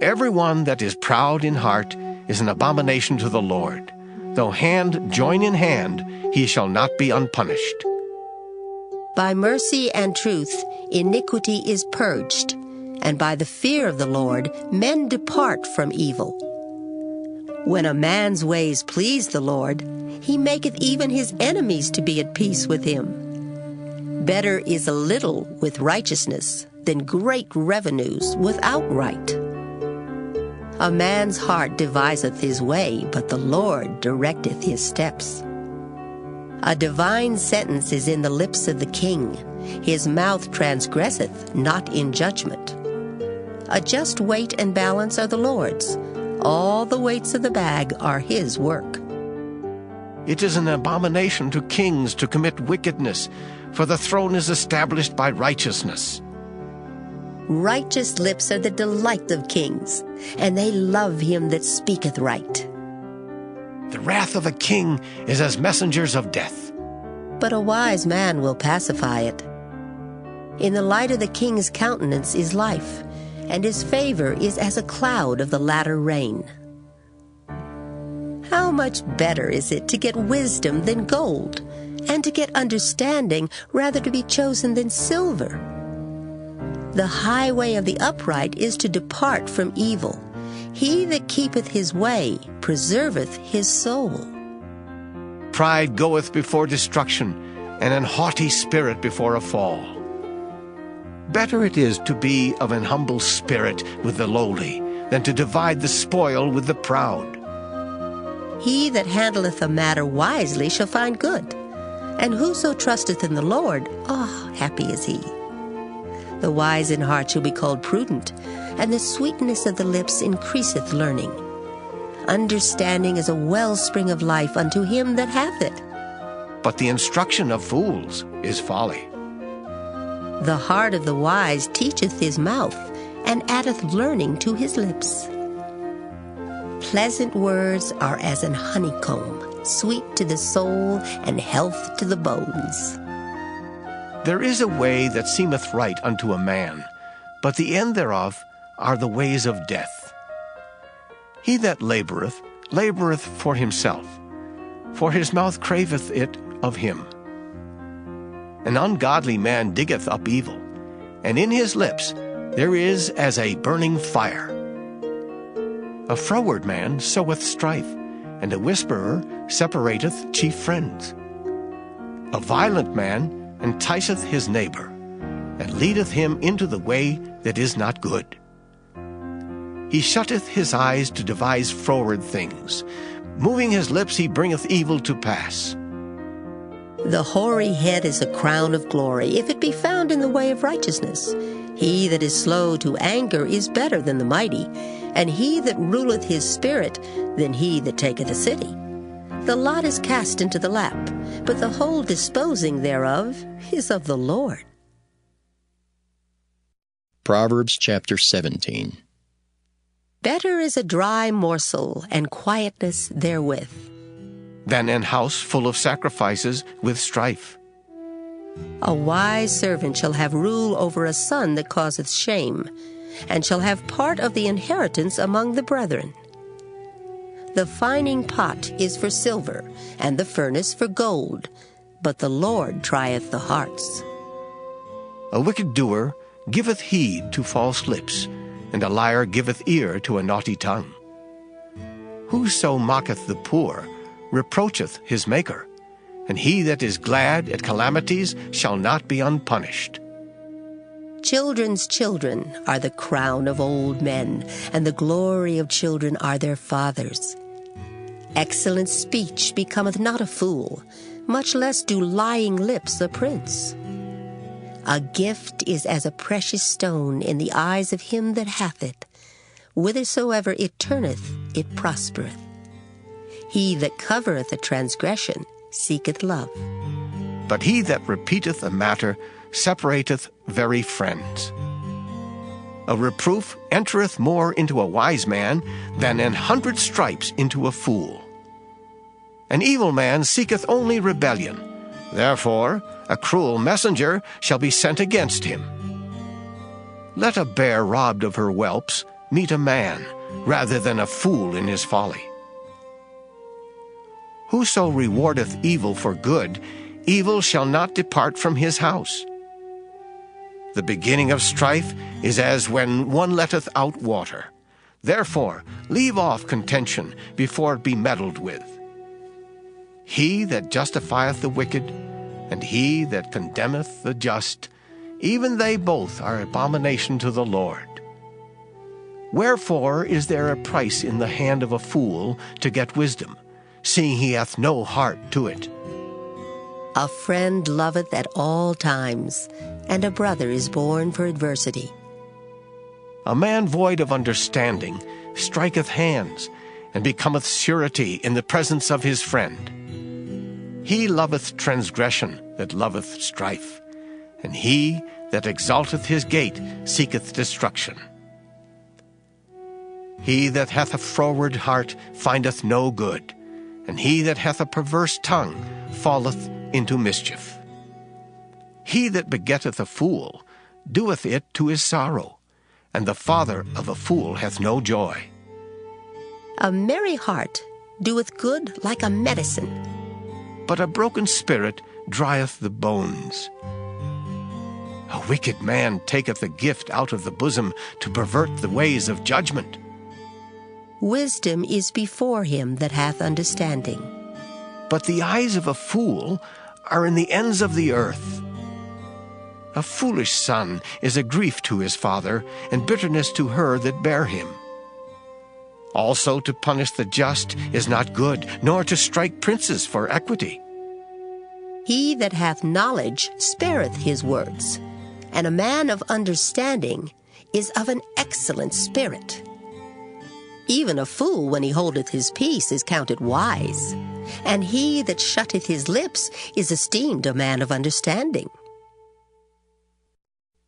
Every one that is proud in heart is an abomination to the Lord. Though hand join in hand, he shall not be unpunished. By mercy and truth iniquity is purged, and by the fear of the Lord men depart from evil. When a man's ways please the Lord, he maketh even his enemies to be at peace with him. Better is a little with righteousness than great revenues without right. A man's heart deviseth his way, but the Lord directeth his steps. A divine sentence is in the lips of the king. His mouth transgresseth not in judgment. A just weight and balance are the Lord's. All the weights of the bag are his work. It is an abomination to kings to commit wickedness, for the throne is established by righteousness. Righteous lips are the delight of kings, and they love him that speaketh right. The wrath of a king is as messengers of death, but a wise man will pacify it. In the light of the king's countenance is life, and his favor is as a cloud of the latter rain. How much better is it to get wisdom than gold, and to get understanding rather to be chosen than silver? The highway of the upright is to depart from evil. He that keepeth his way preserveth his soul. Pride goeth before destruction, and an haughty spirit before a fall. Better it is to be of an humble spirit with the lowly, than to divide the spoil with the proud. He that handleth a matter wisely shall find good, and whoso trusteth in the Lord, happy is he. The wise in heart shall be called prudent, and the sweetness of the lips increaseth learning. Understanding is a wellspring of life unto him that hath it. But the instruction of fools is folly. The heart of the wise teacheth his mouth, and addeth learning to his lips. Pleasant words are as an honeycomb, sweet to the soul, and health to the bones. There is a way that seemeth right unto a man, but the end thereof are the ways of death. He that laboureth, laboureth for himself, for his mouth craveth it of him. An ungodly man diggeth up evil, and in his lips there is as a burning fire. A froward man soweth strife, and a whisperer separateth chief friends. A violent man enticeth his neighbor, and leadeth him into the way that is not good. He shutteth his eyes to devise froward things, Moving his lips, he bringeth evil to pass. The hoary head is a crown of glory, if it be found in the way of righteousness. He that is slow to anger is better than the mighty, and he that ruleth his spirit than he that taketh a city. The lot is cast into the lap, but the whole disposing thereof is of the Lord. Proverbs chapter 17. Better is a dry morsel, and quietness therewith, than an house full of sacrifices with strife. A wise servant shall have rule over a son that causeth shame, and shall have part of the inheritance among the brethren. The fining pot is for silver, and the furnace for gold, but the Lord trieth the hearts. A wicked doer giveth heed to false lips, and a liar giveth ear to a naughty tongue. Whoso mocketh the poor reproacheth his Maker, and he that is glad at calamities shall not be unpunished. Children's children are the crown of old men, and the glory of children are their fathers. Excellent speech becometh not a fool, much less do lying lips a prince. A gift is as a precious stone in the eyes of him that hath it. Whithersoever it turneth, it prospereth. He that covereth a transgression seeketh love, but he that repeateth a matter separateth very friends. A reproof entereth more into a wise man than 100 stripes into a fool. An evil man seeketh only rebellion. Therefore a cruel messenger shall be sent against him. Let a bear robbed of her whelps meet a man, rather than a fool in his folly. Whoso rewardeth evil for good, evil shall not depart from his house. The beginning of strife is as when one letteth out water. Therefore leave off contention before it be meddled with. He that justifieth the wicked, and he that condemneth the just, even they both are abomination to the Lord. Wherefore is there a price in the hand of a fool to get wisdom, seeing he hath no heart to it? A friend loveth at all times, and a brother is born for adversity. A man void of understanding striketh hands, and becometh surety in the presence of his friend. He loveth transgression that loveth strife, and he that exalteth his gate seeketh destruction. He that hath a froward heart findeth no good, and he that hath a perverse tongue falleth into mischief. He that begetteth a fool doeth it to his sorrow, and the father of a fool hath no joy. A merry heart doeth good like a medicine, but a broken spirit drieth the bones. A wicked man taketh a gift out of the bosom to pervert the ways of judgment. Wisdom is before him that hath understanding, but the eyes of a fool are in the ends of the earth. A foolish son is a grief to his father, and bitterness to her that bare him. Also to punish the just is not good, nor to strike princes for equity. He that hath knowledge spareth his words, and a man of understanding is of an excellent spirit. Even a fool, when he holdeth his peace, is counted wise, and he that shutteth his lips is esteemed a man of understanding.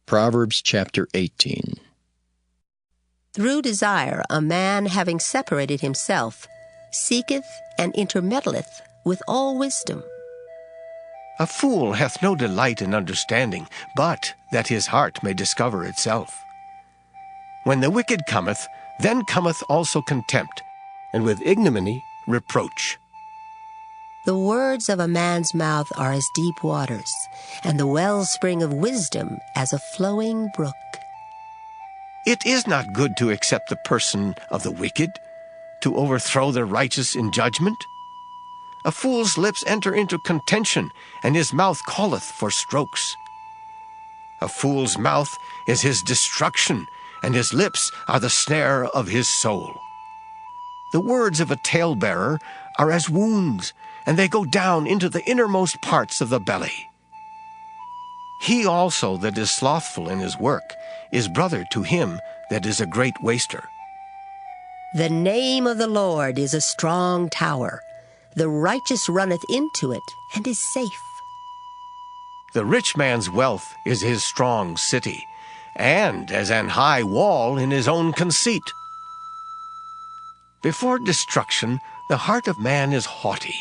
Proverbs chapter 18. Through desire a man, having separated himself, seeketh and intermeddleth with all wisdom. A fool hath no delight in understanding, but that his heart may discover itself. When the wicked cometh, then cometh also contempt, and with ignominy reproach. The words of a man's mouth are as deep waters, and the wellspring of wisdom as a flowing brook. It is not good to accept the person of the wicked, to overthrow the righteous in judgment. A fool's lips enter into contention, and his mouth calleth for strokes. A fool's mouth is his destruction, and his lips are the snare of his soul. The words of a talebearer are as wounds, and they go down into the innermost parts of the belly. He also that is slothful in his work is brother to him that is a great waster. The name of the Lord is a strong tower. The righteous runneth into it and is safe. The rich man's wealth is his strong city, and as an high wall in his own conceit. Before destruction the heart of man is haughty,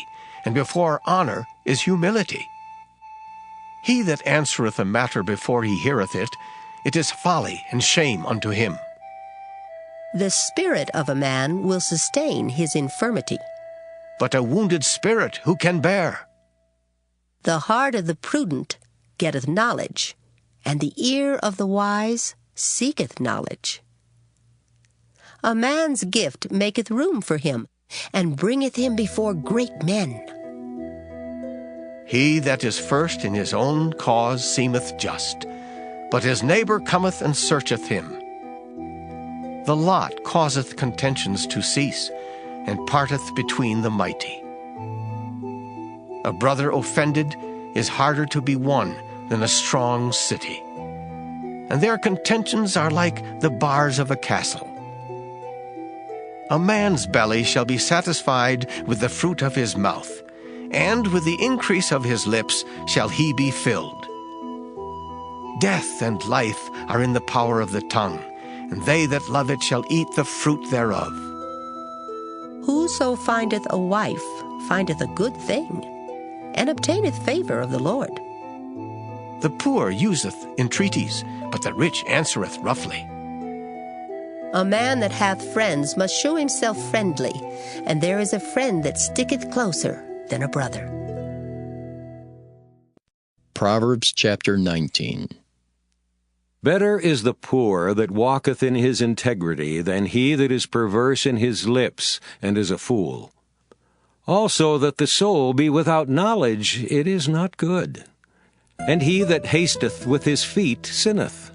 and before honor is humility. He that answereth a matter before he heareth it, it is folly and shame unto him. The spirit of a man will sustain his infirmity, but a wounded spirit who can bear? The heart of the prudent getteth knowledge, and the ear of the wise seeketh knowledge. A man's gift maketh room for him, and bringeth him before great men. He that is first in his own cause seemeth just, but his neighbor cometh and searcheth him. The lot causeth contentions to cease, and parteth between the mighty. A brother offended is harder to be won than a strong city, and their contentions are like the bars of a castle. A man's belly shall be satisfied with the fruit of his mouth, and with the increase of his lips shall he be filled. Death and life are in the power of the tongue, and they that love it shall eat the fruit thereof. Whoso findeth a wife findeth a good thing, and obtaineth favor of the Lord. The poor useth entreaties, but the rich answereth roughly. A man that hath friends must show himself friendly, and there is a friend that sticketh closer than a brother. Proverbs chapter 19. Better is the poor that walketh in his integrity than he that is perverse in his lips and is a fool. Also that the soul be without knowledge, it is not good. And he that hasteth with his feet sinneth.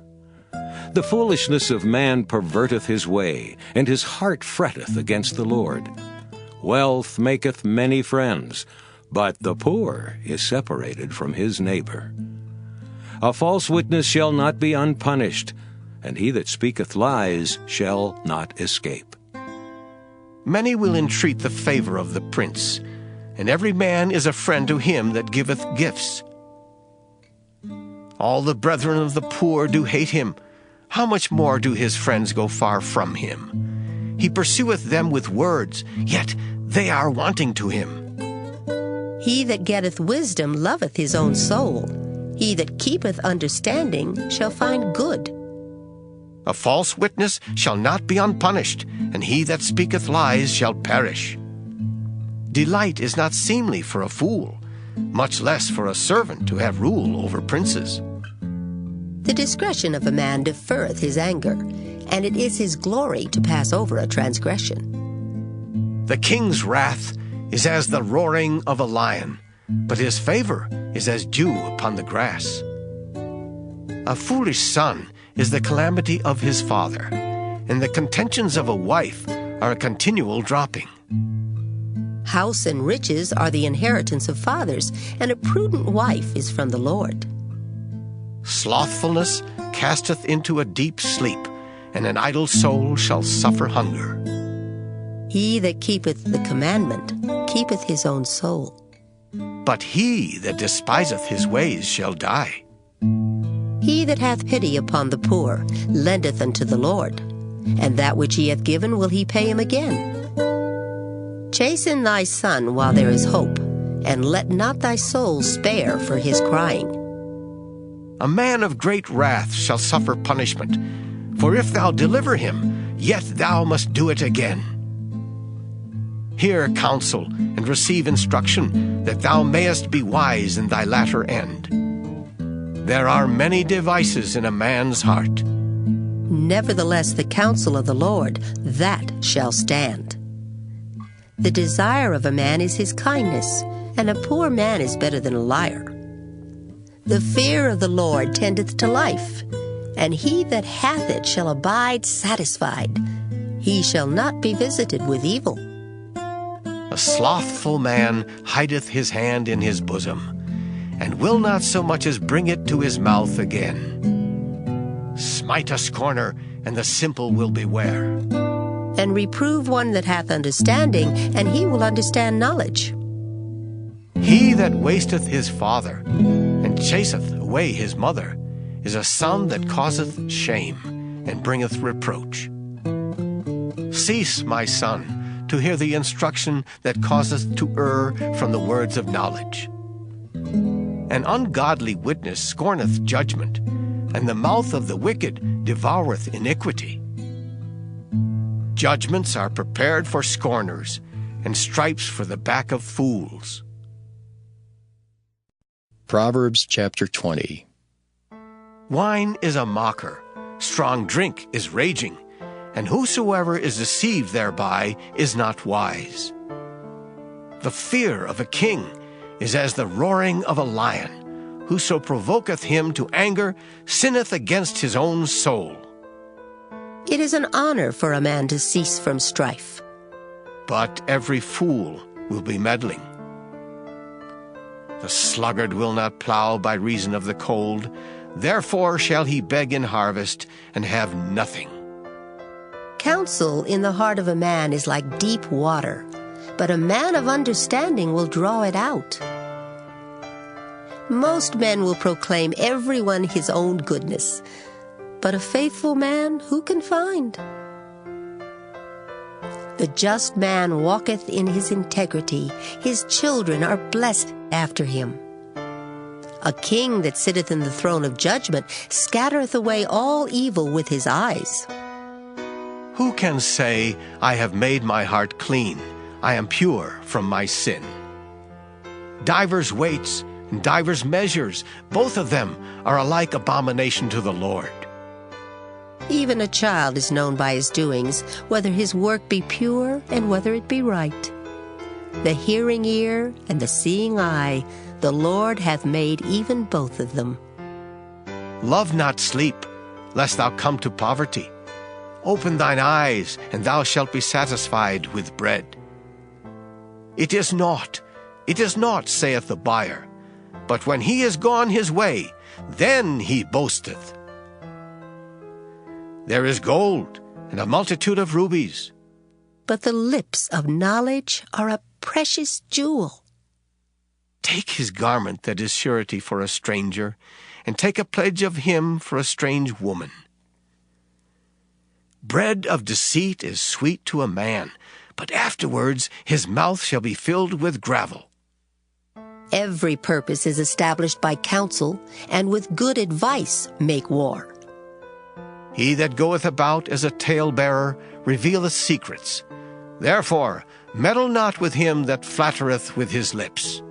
The foolishness of man perverteth his way, and his heart fretteth against the Lord. Wealth maketh many friends, but the poor is separated from his neighbor. A false witness shall not be unpunished, and he that speaketh lies shall not escape. Many will entreat the favor of the prince, and every man is a friend to him that giveth gifts. All the brethren of the poor do hate him. How much more do his friends go far from him? He pursueth them with words, yet they are wanting to him. He that getteth wisdom loveth his own soul. He that keepeth understanding shall find good. A false witness shall not be unpunished, and he that speaketh lies shall perish. Delight is not seemly for a fool, much less for a servant to have rule over princes. The discretion of a man deferreth his anger, and it is his glory to pass over a transgression. The king's wrath is as the roaring of a lion, but his favor is as dew upon the grass. A foolish son is the calamity of his father, and the contentions of a wife are a continual dropping. House and riches are the inheritance of fathers, and a prudent wife is from the Lord. Slothfulness casteth into a deep sleep, and an idle soul shall suffer hunger. He that keepeth the commandment keepeth his own soul. But he that despiseth his ways shall die. He that hath pity upon the poor lendeth unto the Lord, and that which he hath given will he pay him again. Chasten thy son while there is hope, and let not thy soul spare for his crying. A man of great wrath shall suffer punishment, for if thou deliver him, yet thou must do it again. Hear counsel, and receive instruction, that thou mayest be wise in thy latter end. There are many devices in a man's heart. Nevertheless, the counsel of the Lord, that shall stand. The desire of a man is his kindness, and a poor man is better than a liar. The fear of the Lord tendeth to life, and he that hath it shall abide satisfied. he shall not be visited with evil. A slothful man hideth his hand in his bosom, and will not so much as bring it to his mouth again. Smite a scorner, and the simple will beware. And reprove one that hath understanding, and he will understand knowledge. He that wasteth his father, and chaseth away his mother, is a son that causeth shame, and bringeth reproach. Cease, my son, to hear the instruction that causeth to err from the words of knowledge. An ungodly witness scorneth judgment, and the mouth of the wicked devoureth iniquity. Judgments are prepared for scorners, and stripes for the back of fools. Proverbs chapter 20. Wine is a mocker, strong drink is raging, and whosoever is deceived thereby is not wise. The fear of a king is as the roaring of a lion. Whoso provoketh him to anger sinneth against his own soul. It is an honor for a man to cease from strife. But every fool will be meddling. The sluggard will not plow by reason of the cold, therefore shall he beg in harvest and have nothing. Counsel in the heart of a man is like deep water, but a man of understanding will draw it out. Most men will proclaim everyone his own goodness, but a faithful man who can find? The just man walketh in his integrity, his children are blessed after him. A king that sitteth in the throne of judgment scattereth away all evil with his eyes. Who can say, I have made my heart clean, I am pure from my sin? Divers weights and divers measures, both of them are alike abomination to the Lord. Even a child is known by his doings, whether his work be pure and whether it be right. The hearing ear and the seeing eye, the Lord hath made even both of them. Love not sleep, lest thou come to poverty. Open thine eyes, and thou shalt be satisfied with bread. It is naught, saith the buyer, but when he is gone his way, then he boasteth. There is gold and a multitude of rubies, but the lips of knowledge are a precious jewel. Take his garment that is surety for a stranger, and take a pledge of him for a strange woman. Bread of deceit is sweet to a man, but afterwards his mouth shall be filled with gravel. Every purpose is established by counsel, and with good advice make war. He that goeth about as a talebearer revealeth secrets. Therefore meddle not with him that flattereth with his lips.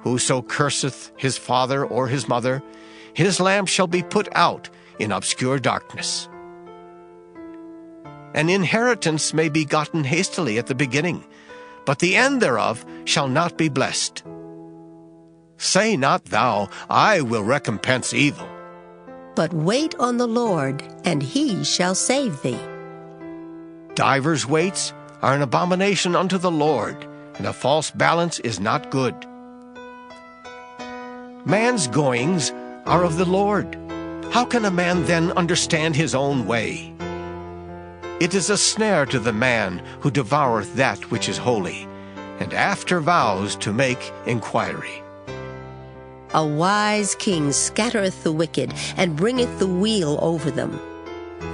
Whoso curseth his father or his mother, his lamp shall be put out in obscure darkness. An inheritance may be gotten hastily at the beginning, but the end thereof shall not be blessed. Say not thou, I will recompense evil. But wait on the Lord, and he shall save thee. Divers weights are an abomination unto the Lord, and a false balance is not good. Man's goings are of the Lord. How can a man then understand his own way? It is a snare to the man who devoureth that which is holy, and after vows to make inquiry. A wise king scattereth the wicked, and bringeth the weal over them.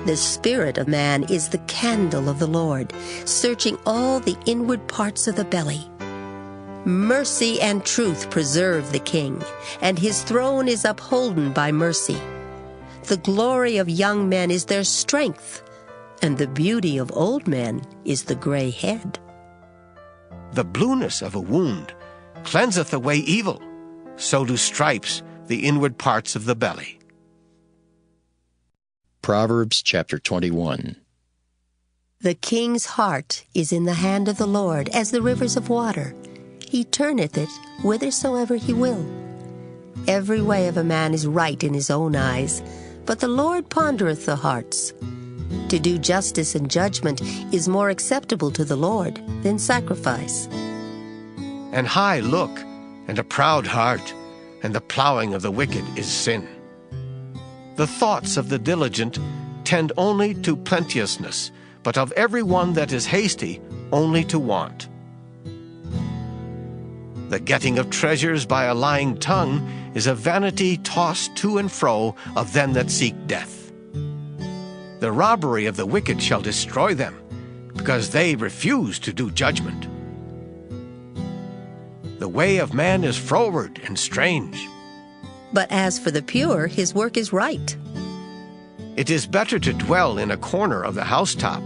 The spirit of man is the candle of the Lord, searching all the inward parts of the belly. Mercy and truth preserve the king, and his throne is upholden by mercy. The glory of young men is their strength, and the beauty of old men is the gray head. The blueness of a wound cleanseth away evil, so do stripes the inward parts of the belly. Proverbs chapter 21. The king's heart is in the hand of the Lord, as the rivers of water. He turneth it whithersoever he will. Every way of a man is right in his own eyes, but the Lord pondereth the hearts. To do justice and judgment is more acceptable to the Lord than sacrifice. An high look and a proud heart, and the plowing of the wicked is sin. The thoughts of the diligent tend only to plenteousness, but of every one that is hasty only to want. The getting of treasures by a lying tongue is a vanity tossed to and fro of them that seek death. The robbery of the wicked shall destroy them, because they refuse to do judgment. The way of man is froward and strange. But as for the pure, his work is right. It is better to dwell in a corner of the housetop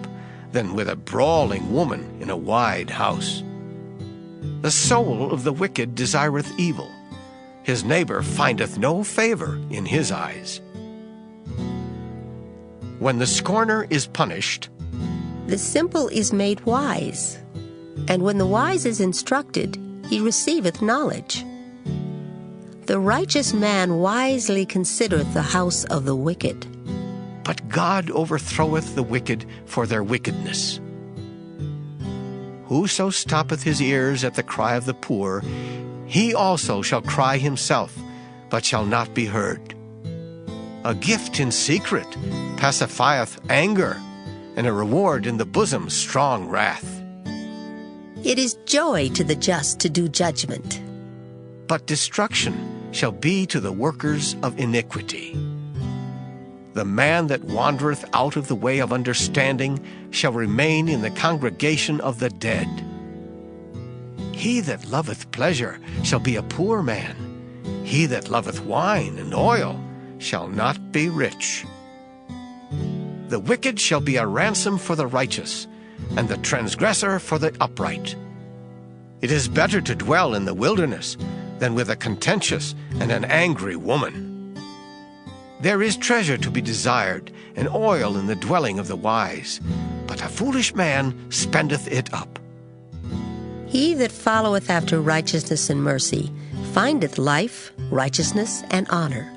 than with a brawling woman in a wide house. The soul of the wicked desireth evil. His neighbor findeth no favor in his eyes. When the scorner is punished, the simple is made wise, and when the wise is instructed, he receiveth knowledge. The righteous man wisely considereth the house of the wicked, but God overthroweth the wicked for their wickedness. Whoso stoppeth his ears at the cry of the poor, he also shall cry himself, but shall not be heard. A gift in secret pacifieth anger, and a reward in the bosom strong wrath. It is joy to the just to do judgment, but destruction shall be to the workers of iniquity. The man that wandereth out of the way of understanding shall remain in the congregation of the dead. He that loveth pleasure shall be a poor man. He that loveth wine and oil shall not be rich. The wicked shall be a ransom for the righteous, and the transgressor for the upright. It is better to dwell in the wilderness than with a contentious and an angry woman. There is treasure to be desired, and oil in the dwelling of the wise, but a foolish man spendeth it up. He that followeth after righteousness and mercy findeth life, righteousness, and honor.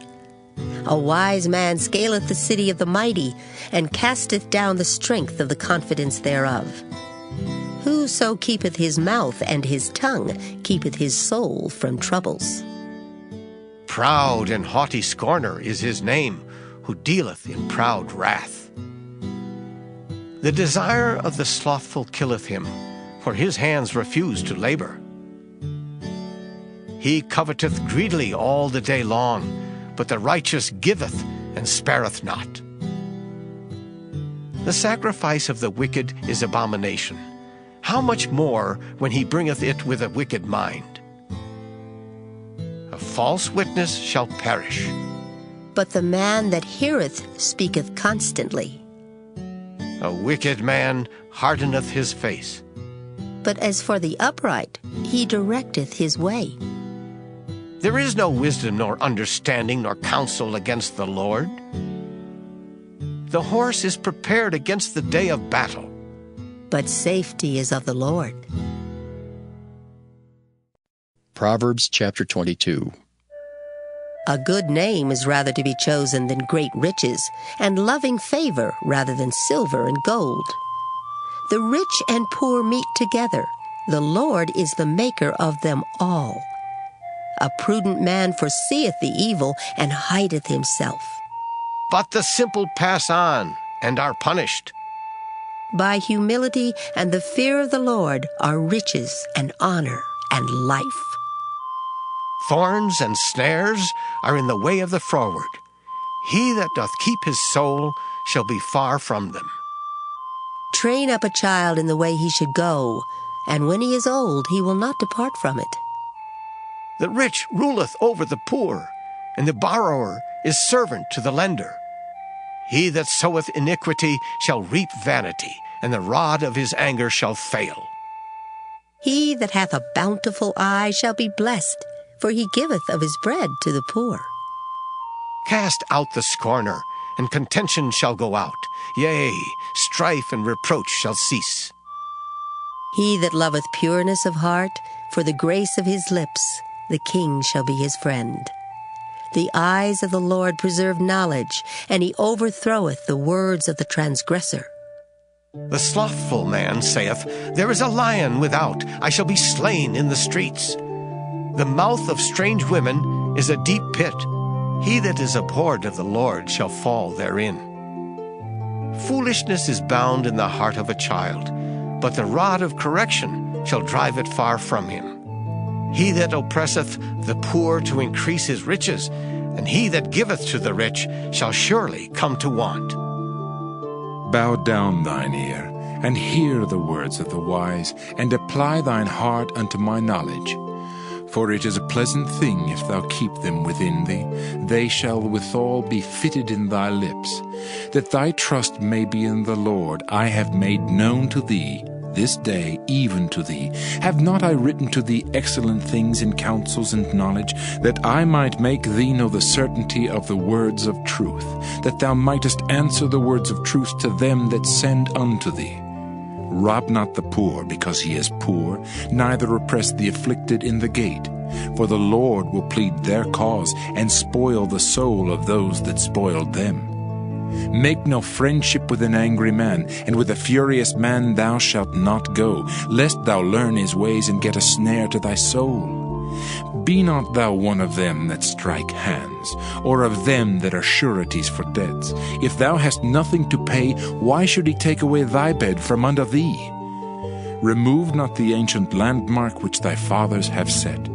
A wise man scaleth the city of the mighty, and casteth down the strength of the confidence thereof. Whoso keepeth his mouth and his tongue keepeth his soul from troubles. Proud and haughty scorner is his name, who dealeth in proud wrath. The desire of the slothful killeth him, for his hands refuse to labor. He coveteth greedily all the day long, but the righteous giveth and spareth not. The sacrifice of the wicked is abomination. How much more when he bringeth it with a wicked mind? A false witness shall perish, but the man that heareth speaketh constantly. A wicked man hardeneth his face, but as for the upright, he directeth his way. There is no wisdom nor understanding nor counsel against the Lord. The horse is prepared against the day of battle, but safety is of the Lord. Proverbs chapter 22. A good name is rather to be chosen than great riches, and loving favor rather than silver and gold. The rich and poor meet together. The Lord is the maker of them all. A prudent man foreseeth the evil and hideth himself. but the simple pass on and are punished. By humility and the fear of the Lord are riches and honor and life. Thorns and snares are in the way of the froward. He that doth keep his soul shall be far from them. Train up a child in the way he should go, and when he is old, he will not depart from it. The rich ruleth over the poor, and the borrower is servant to the lender. He that soweth iniquity shall reap vanity, and the rod of his anger shall fail. He that hath a bountiful eye shall be blessed, for he giveth of his bread to the poor. Cast out the scorner, and contention shall go out. Yea, strife and reproach shall cease. He that loveth pureness of heart, for the grace of his lips, the king shall be his friend. The eyes of the Lord preserve knowledge, and he overthroweth the words of the transgressor. The slothful man saith, There is a lion without, I shall be slain in the streets. The mouth of strange women is a deep pit. He that is abhorred of the Lord shall fall therein. Foolishness is bound in the heart of a child, but the rod of correction shall drive it far from him. He that oppresseth the poor to increase his riches, and he that giveth to the rich shall surely come to want. Bow down thine ear, and hear the words of the wise, and apply thine heart unto my knowledge. For it is a pleasant thing if thou keep them within thee. They shall withal be fitted in thy lips. That thy trust may be in the Lord, I have made known to thee this day, even to thee. Have not I written to thee excellent things in counsels and knowledge, that I might make thee know the certainty of the words of truth, that thou mightest answer the words of truth to them that send unto thee? Rob not the poor because he is poor, neither oppress the afflicted in the gate. For the Lord will plead their cause, and spoil the soul of those that spoiled them. Make no friendship with an angry man, and with a furious man thou shalt not go, lest thou learn his ways and get a snare to thy soul. Be not thou one of them that strike hands, or of them that are sureties for debts. If thou hast nothing to pay, why should he take away thy bed from under thee? Remove not the ancient landmark which thy fathers have set.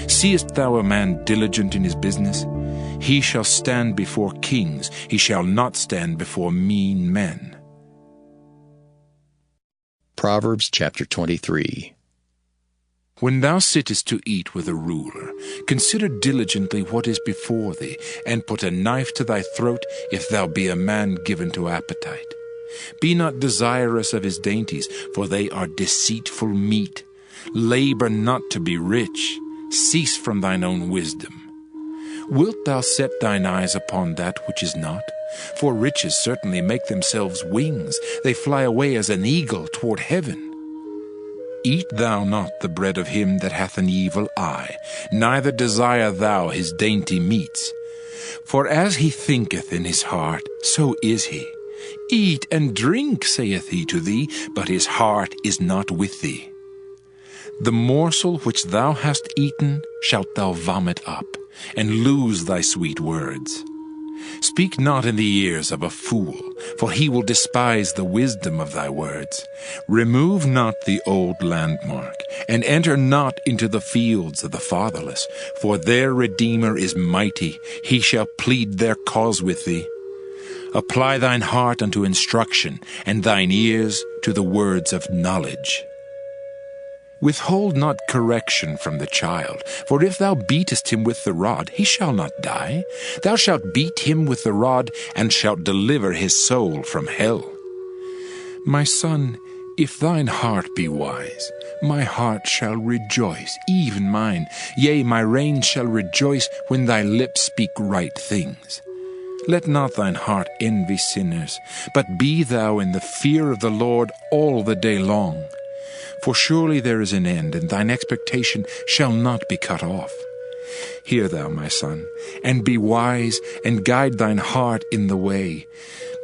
Seest thou a man diligent in his business? He shall stand before kings, he shall not stand before mean men. Proverbs chapter 23. When thou sittest to eat with a ruler, consider diligently what is before thee, and put a knife to thy throat if thou be a man given to appetite. Be not desirous of his dainties, for they are deceitful meat. Labor not to be rich. Cease from thine own wisdom. Wilt thou set thine eyes upon that which is not? For riches certainly make themselves wings. They fly away as an eagle toward heaven. Eat thou not the bread of him that hath an evil eye, neither desire thou his dainty meats. For as he thinketh in his heart, so is he. Eat and drink, saith he to thee, but his heart is not with thee. The morsel which thou hast eaten shalt thou vomit up, and lose thy sweet words. Speak not in the ears of a fool, for he will despise the wisdom of thy words. Remove not the old landmark, and enter not into the fields of the fatherless, for their Redeemer is mighty, he shall plead their cause with thee. Apply thine heart unto instruction, and thine ears to the words of knowledge. Withhold not correction from the child, for if thou beatest him with the rod, he shall not die. Thou shalt beat him with the rod, and shalt deliver his soul from hell. My son, if thine heart be wise, my heart shall rejoice, even mine. Yea, my reins shall rejoice when thy lips speak right things. Let not thine heart envy sinners, but be thou in the fear of the Lord all the day long. For surely there is an end, and thine expectation shall not be cut off. Hear thou, my son, and be wise, and guide thine heart in the way.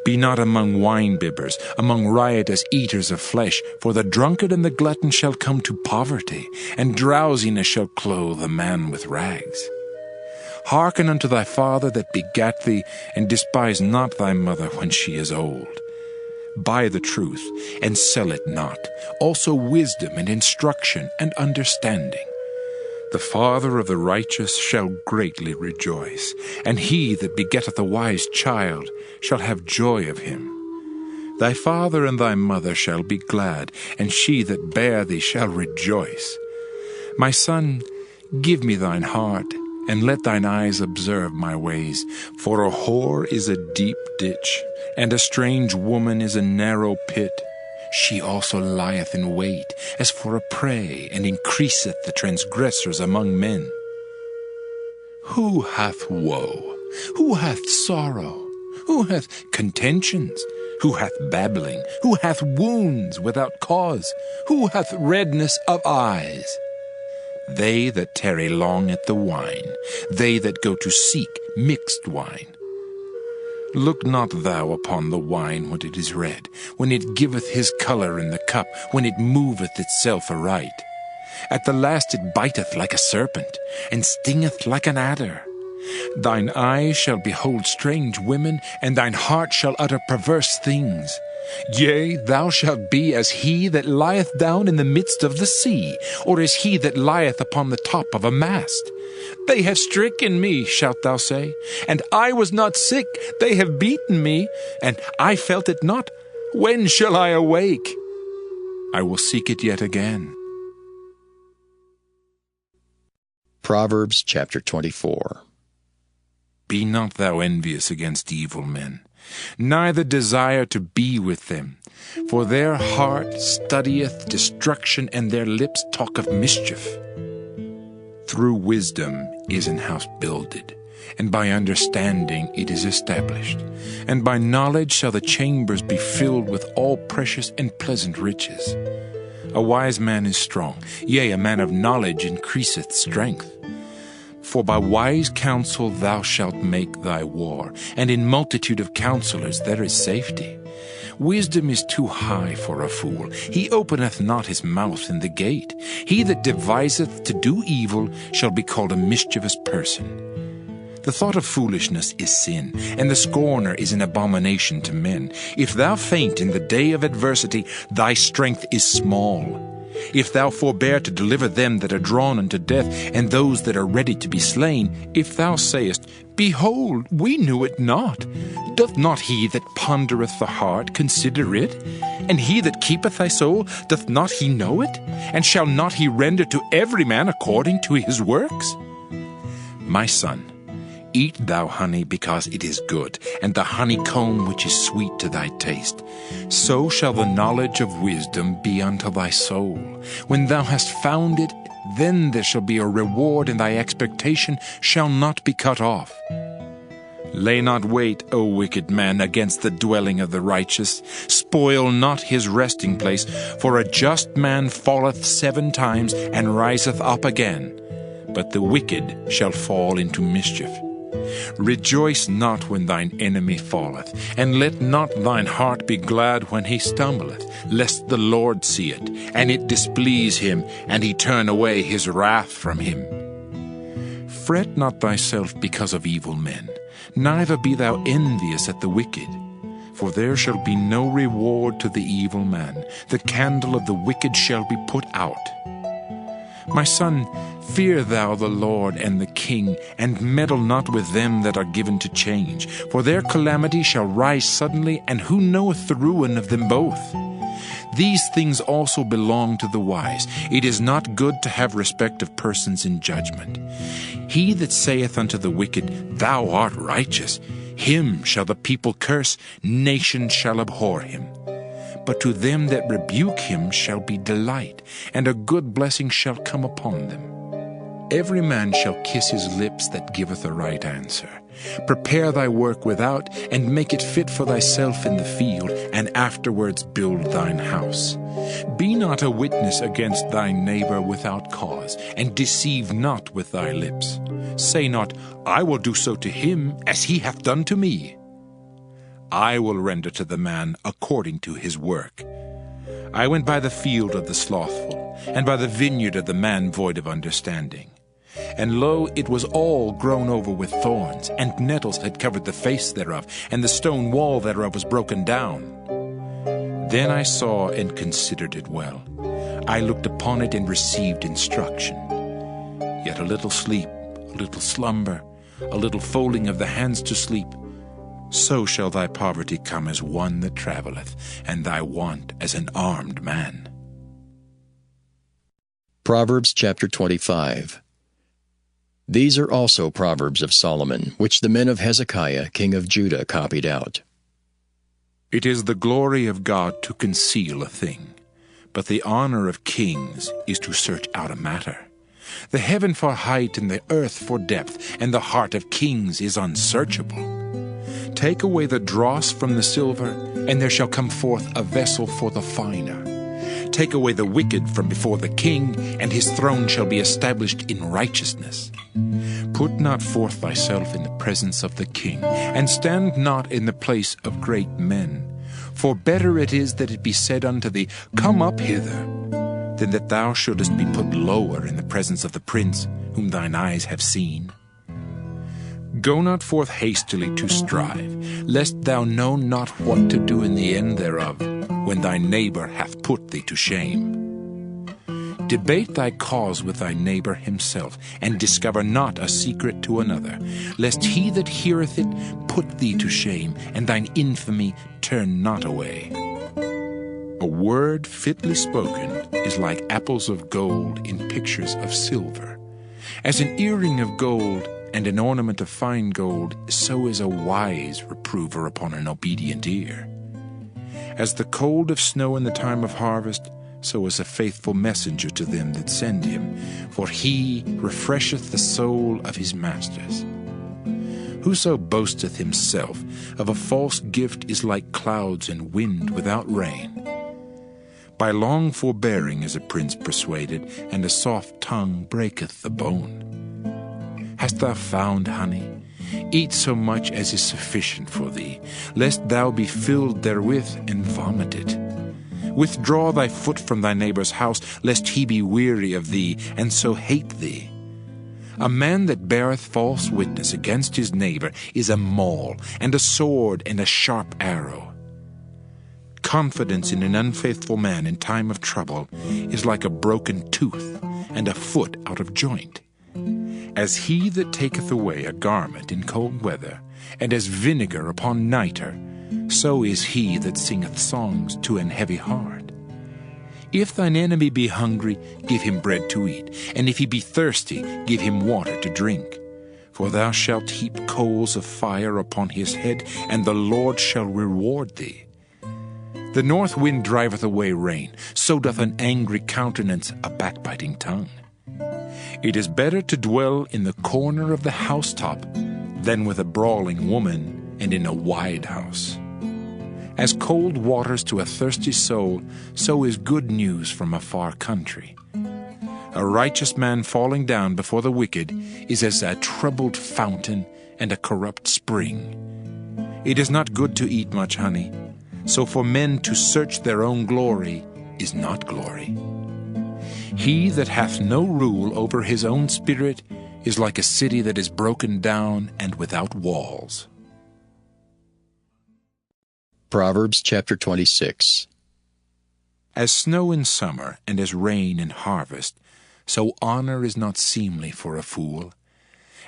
Be not among wine-bibbers, among riotous eaters of flesh, for the drunkard and the glutton shall come to poverty, and drowsiness shall clothe a man with rags. Hearken unto thy father that begat thee, and despise not thy mother when she is old. Buy the truth, and sell it not, also wisdom and instruction and understanding. The father of the righteous shall greatly rejoice, and he that begetteth a wise child shall have joy of him. Thy father and thy mother shall be glad, and she that bare thee shall rejoice. My son, give me thine heart, and let thine eyes observe my ways. For a whore is a deep ditch, and a strange woman is a narrow pit. She also lieth in wait as for a prey, and increaseth the transgressors among men. Who hath woe? Who hath sorrow? Who hath contentions? Who hath babbling? Who hath wounds without cause? Who hath redness of eyes? they that tarry long at the wine, they that go to seek mixed wine. Look not thou upon the wine when it is red, when it giveth his colour in the cup, when it moveth itself aright. At the last it biteth like a serpent, and stingeth like an adder. Thine eyes shall behold strange women, and thine heart shall utter perverse things. Yea, thou shalt be as he that lieth down in the midst of the sea, or as he that lieth upon the top of a mast. They have stricken me, shalt thou say, and I was not sick. They have beaten me, and I felt it not. When shall I awake? I will seek it yet again. Proverbs chapter 24. Be not thou envious against evil men, neither desire to be with them. For their heart studieth destruction, and their lips talk of mischief. Through wisdom is an house builded, and by understanding it is established. And by knowledge shall the chambers be filled with all precious and pleasant riches. A wise man is strong, yea, a man of knowledge increaseth strength. For by wise counsel thou shalt make thy war, and in multitude of counselors there is safety. Wisdom is too high for a fool. He openeth not his mouth in the gate. He that deviseth to do evil shall be called a mischievous person. The thought of foolishness is sin, and the scorner is an abomination to men. If thou faint in the day of adversity, thy strength is small. If thou forbear to deliver them that are drawn unto death, and those that are ready to be slain, if thou sayest, Behold, we knew it not, doth not he that pondereth the heart consider it? And he that keepeth thy soul, doth not he know it? And shall not he render to every man according to his works? My son, eat thou honey because it is good, and the honeycomb which is sweet to thy taste. So shall the knowledge of wisdom be unto thy soul. When thou hast found it, then there shall be a reward, and thy expectation shall not be cut off. Lay not wait, O wicked man, against the dwelling of the righteous. Spoil not his resting place, for a just man falleth 7 times, and riseth up again. But the wicked shall fall into mischief. Rejoice not when thine enemy falleth, and let not thine heart be glad when he stumbleth, lest the Lord see it, and it displease him, and he turn away his wrath from him. Fret not thyself because of evil men, neither be thou envious at the wicked. For there shall be no reward to the evil man. The candle of the wicked shall be put out. My son, fear thou the Lord and the king, and meddle not with them that are given to change. For their calamity shall rise suddenly, and who knoweth the ruin of them both? These things also belong to the wise. It is not good to have respect of persons in judgment. He that saith unto the wicked, Thou art righteous, him shall the people curse, nations shall abhor him. But to them that rebuke him shall be delight, and a good blessing shall come upon them. Every man shall kiss his lips that giveth a right answer. Prepare thy work without, and make it fit for thyself in the field, and afterwards build thine house. Be not a witness against thy neighbor without cause, and deceive not with thy lips. Say not, I will do so to him as he hath done to me. I will render to the man according to his work. I went by the field of the slothful, and by the vineyard of the man void of understanding. And lo, it was all grown over with thorns, and nettles had covered the face thereof, and the stone wall thereof was broken down. Then I saw and considered it well. I looked upon it and received instruction. Yet a little sleep, a little slumber, a little folding of the hands to sleep, so shall thy poverty come as one that travelleth, and thy want as an armed man. Proverbs chapter 25. These are also Proverbs of Solomon, which the men of Hezekiah, king of Judah, copied out. It is the glory of God to conceal a thing, but the honor of kings is to search out a matter. The heaven for height and the earth for depth, and the heart of kings is unsearchable. Take away the dross from the silver, and there shall come forth a vessel for the finer. take away the wicked from before the king, and his throne shall be established in righteousness. Put not forth thyself in the presence of the king, and stand not in the place of great men. For better it is that it be said unto thee, Come up hither, than that thou shouldest be put lower in the presence of the prince whom thine eyes have seen. Go not forth hastily to strive, lest thou know not what to do in the end thereof, when thy neighbor hath put thee to shame. Debate thy cause with thy neighbor himself, and discover not a secret to another, lest he that heareth it put thee to shame, and thine infamy turn not away. A word fitly spoken is like apples of gold in pictures of silver. As an earring of gold and an ornament of fine gold, so is a wise reprover upon an obedient ear. As the cold of snow in the time of harvest, so is a faithful messenger to them that send him, for he refresheth the soul of his masters. Whoso boasteth himself of a false gift is like clouds and wind without rain. By long forbearing is a prince persuaded, and a soft tongue breaketh the bone. Hast thou found honey? Eat so much as is sufficient for thee, lest thou be filled therewith and vomit it. Withdraw thy foot from thy neighbor's house, lest he be weary of thee, and so hate thee. A man that beareth false witness against his neighbor is a maul, and a sword, and a sharp arrow. Confidence in an unfaithful man in time of trouble is like a broken tooth, and a foot out of joint. As he that taketh away a garment in cold weather, and as vinegar upon nitre, so is he that singeth songs to an heavy heart. If thine enemy be hungry, give him bread to eat, and if he be thirsty, give him water to drink. For thou shalt heap coals of fire upon his head, and the Lord shall reward thee. The north wind driveth away rain, so doth an angry countenance a backbiting tongue. It is better to dwell in the corner of the housetop than with a brawling woman and in a wide house. As cold waters to a thirsty soul, so is good news from a far country. A righteous man falling down before the wicked is as a troubled fountain and a corrupt spring. It is not good to eat much honey, so for men to search their own glory is not glory. He that hath no rule over his own spirit is like a city that is broken down and without walls. Proverbs chapter 26. As snow in summer and as rain in harvest, so honor is not seemly for a fool.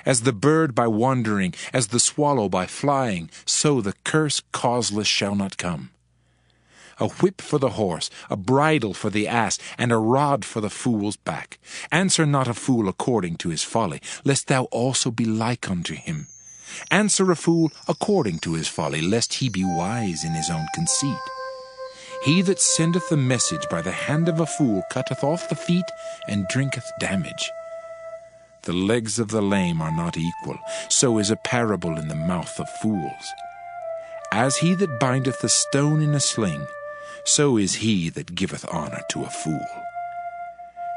As the bird by wandering, as the swallow by flying, so the curse causeless shall not come. A whip for the horse, a bridle for the ass, and a rod for the fool's back. Answer not a fool according to his folly, lest thou also be like unto him. Answer a fool according to his folly, lest he be wise in his own conceit. He that sendeth a message by the hand of a fool cutteth off the feet and drinketh damage. The legs of the lame are not equal, so is a parable in the mouth of fools. As he that bindeth a stone in a sling, so is he that giveth honor to a fool.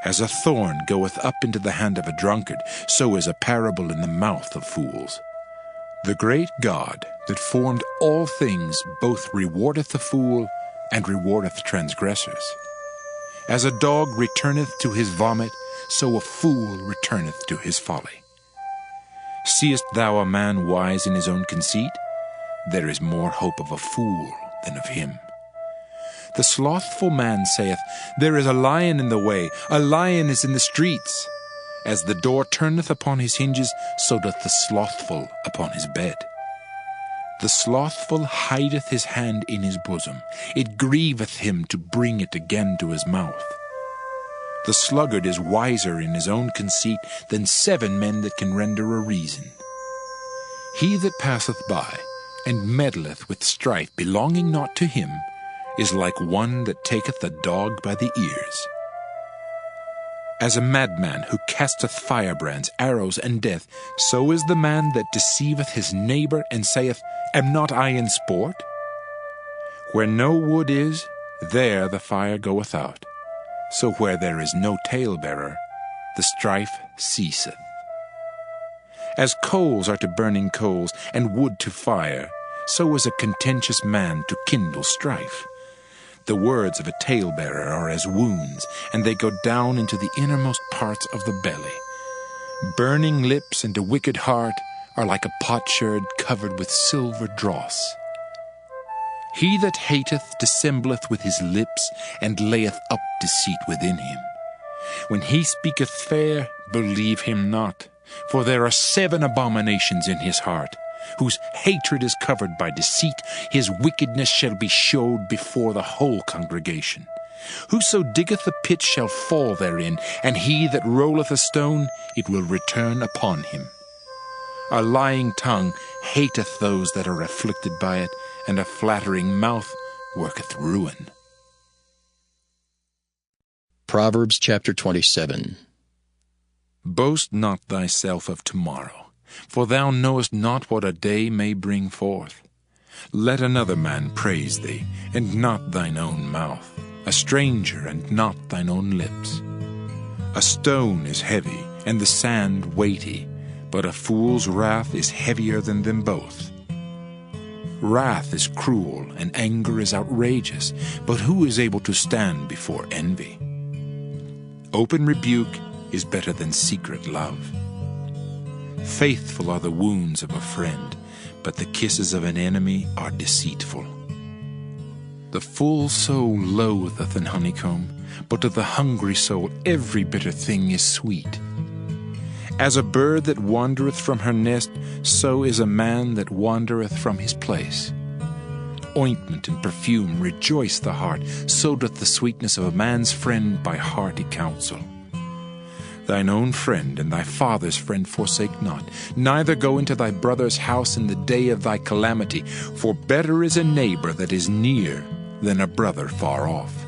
As a thorn goeth up into the hand of a drunkard, so is a parable in the mouth of fools. The great God that formed all things both rewardeth the fool and rewardeth transgressors. As a dog returneth to his vomit, so a fool returneth to his folly. Seest thou a man wise in his own conceit? There is more hope of a fool than of him. The slothful man saith, There is a lion in the way, a lion is in the streets. As the door turneth upon his hinges, so doth the slothful upon his bed. The slothful hideth his hand in his bosom. It grieveth him to bring it again to his mouth. The sluggard is wiser in his own conceit than 7 men that can render a reason. He that passeth by, and meddleth with strife belonging not to him, is like one that taketh a dog by the ears. As a madman who casteth firebrands, arrows, and death, so is the man that deceiveth his neighbor, and saith, Am not I in sport? Where no wood is, there the fire goeth out, So where there is no talebearer, the strife ceaseth. As coals are to burning coals, and wood to fire, so is a contentious man to kindle strife. The words of a talebearer are as wounds, and they go down into the innermost parts of the belly. Burning lips and a wicked heart are like a potsherd covered with silver dross. He that hateth dissembleth with his lips, and layeth up deceit within him. When he speaketh fair, believe him not, for there are 7 abominations in his heart, whose hatred is covered by deceit. His wickedness shall be showed before the whole congregation. Whoso diggeth a pit shall fall therein, and he that rolleth a stone, it will return upon him. A lying tongue hateth those that are afflicted by it, and a flattering mouth worketh ruin. Proverbs chapter 27. Boast not thyself of tomorrow, for thou knowest not what a day may bring forth. Let another man praise thee, and not thine own mouth, a stranger, and not thine own lips. A stone is heavy, and the sand weighty, but a fool's wrath is heavier than them both. Wrath is cruel, and anger is outrageous, but who is able to stand before envy? Open rebuke is better than secret love. Faithful are the wounds of a friend, but the kisses of an enemy are deceitful. The full soul loatheth an honeycomb, but to the hungry soul every bitter thing is sweet. As a bird that wandereth from her nest, so is a man that wandereth from his place. Ointment and perfume rejoice the heart, so doth the sweetness of a man's friend by hearty counsel. Thine own friend and thy father's friend forsake not, neither go into thy brother's house in the day of thy calamity, for better is a neighbor that is near than a brother far off.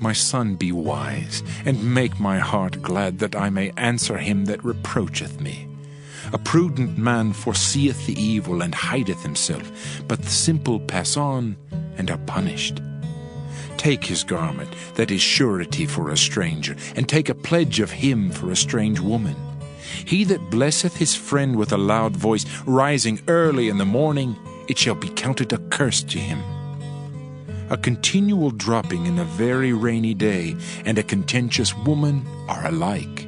My son, be wise, and make my heart glad, that I may answer him that reproacheth me. A prudent man foreseeth the evil, and hideth himself, but the simple pass on, and are punished. Take his garment, that is surety for a stranger, and take a pledge of him for a strange woman. He that blesseth his friend with a loud voice, rising early in the morning, it shall be counted a curse to him. A continual dropping in a very rainy day, and a contentious woman are alike.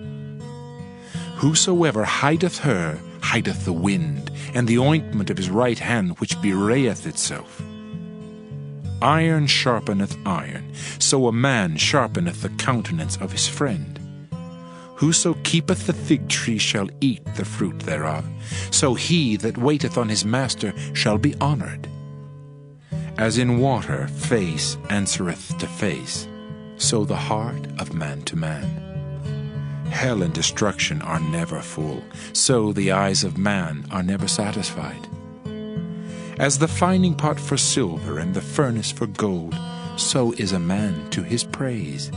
Whosoever hideth her, hideth the wind, and the ointment of his right hand which bewrayeth itself. Iron sharpeneth iron, so a man sharpeneth the countenance of his friend. Whoso keepeth the fig tree shall eat the fruit thereof, so he that waiteth on his master shall be honored. As in water face answereth to face, so the heart of man to man. Hell and destruction are never full, so the eyes of man are never satisfied. As the fining pot for silver and the furnace for gold, so is a man to his praise.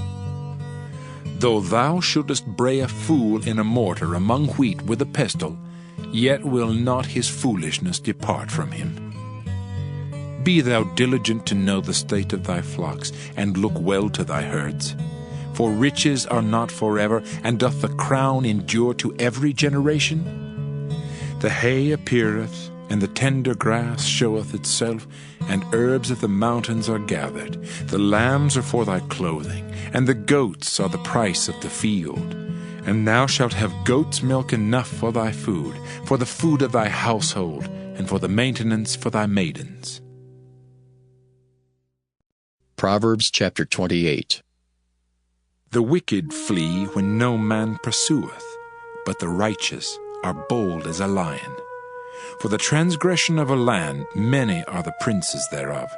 Though thou shouldest bray a fool in a mortar among wheat with a pestle, yet will not his foolishness depart from him. Be thou diligent to know the state of thy flocks, and look well to thy herds. For riches are not forever, and doth the crown endure to every generation? The hay appeareth, and the tender grass showeth itself, and herbs of the mountains are gathered. The lambs are for thy clothing, and the goats are the price of the field. And thou shalt have goat's milk enough for thy food, for the food of thy household, and for the maintenance for thy maidens. Proverbs chapter 28. The wicked flee when no man pursueth, but the righteous are bold as a lion. For the transgression of a land many are the princes thereof.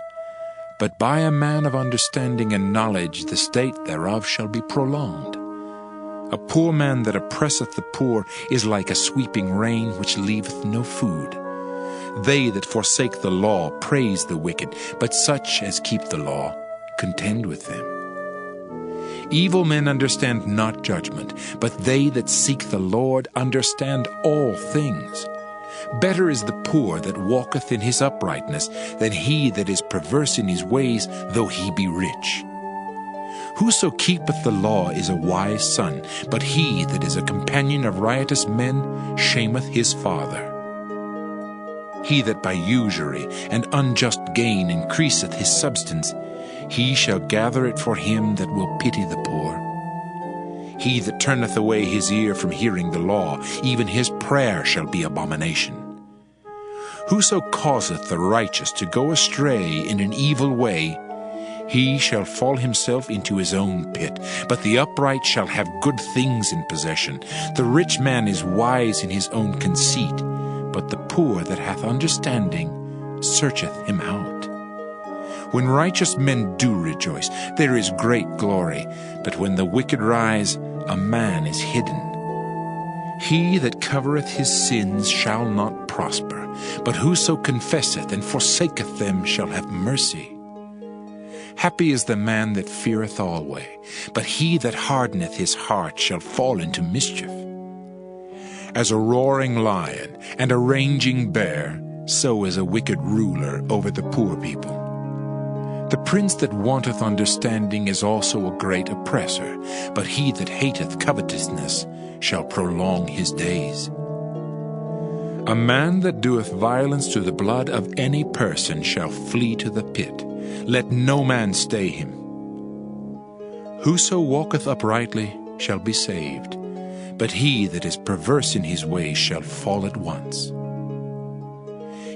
But by a man of understanding and knowledge the state thereof shall be prolonged. A poor man that oppresseth the poor is like a sweeping rain which leaveth no food. They that forsake the law praise the wicked, but such as keep the law contend with them. Evil men understand not judgment, but they that seek the Lord understand all things. Better is the poor that walketh in his uprightness than he that is perverse in his ways, though he be rich. Whoso keepeth the law is a wise son, but he that is a companion of riotous men shameth his father. He that by usury and unjust gain increaseth his substance, he shall gather it for him that will pity the poor. He that turneth away his ear from hearing the law, even his prayer shall be abomination. Whoso causeth the righteous to go astray in an evil way, he shall fall himself into his own pit. But the upright shall have good things in possession. The rich man is wise in his own conceit, but the poor that hath understanding searcheth him out. When righteous men do rejoice, there is great glory, but when the wicked rise, a man is hidden. He that covereth his sins shall not prosper, but whoso confesseth and forsaketh them shall have mercy. Happy is the man that feareth always, but he that hardeneth his heart shall fall into mischief. As a roaring lion and a raging bear, so is a wicked ruler over the poor people. The prince that wanteth understanding is also a great oppressor, but he that hateth covetousness shall prolong his days. A man that doeth violence to the blood of any person shall flee to the pit. Let no man stay him. Whoso walketh uprightly shall be saved, but he that is perverse in his ways shall fall at once.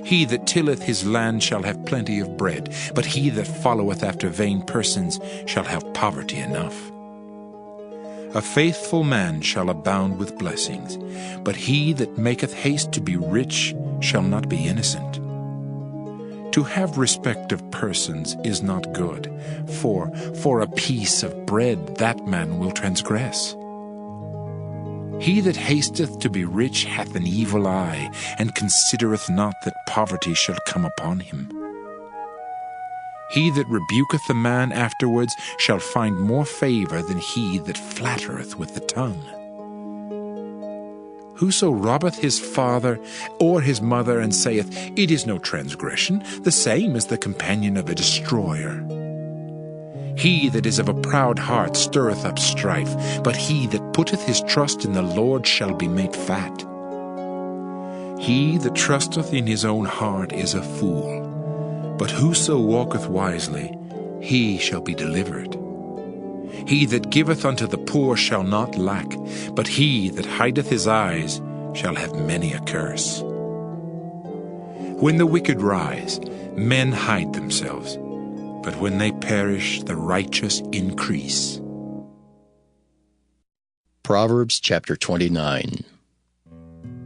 He that tilleth his land shall have plenty of bread, but he that followeth after vain persons shall have poverty enough. A faithful man shall abound with blessings, but he that maketh haste to be rich shall not be innocent. To have respect of persons is not good, for a piece of bread that man will transgress. He that hasteth to be rich hath an evil eye, and considereth not that poverty shall come upon him. He that rebuketh a man afterwards shall find more favor than he that flattereth with the tongue. Whoso robbeth his father or his mother, and saith, It is no transgression, the same is the companion of a destroyer. He that is of a proud heart stirreth up strife, but he that putteth his trust in the Lord shall be made fat. He that trusteth in his own heart is a fool, but whoso walketh wisely, he shall be delivered. He that giveth unto the poor shall not lack, but he that hideth his eyes shall have many a curse. When the wicked rise, men hide themselves, but when they perish, the righteous increase. Proverbs chapter 29.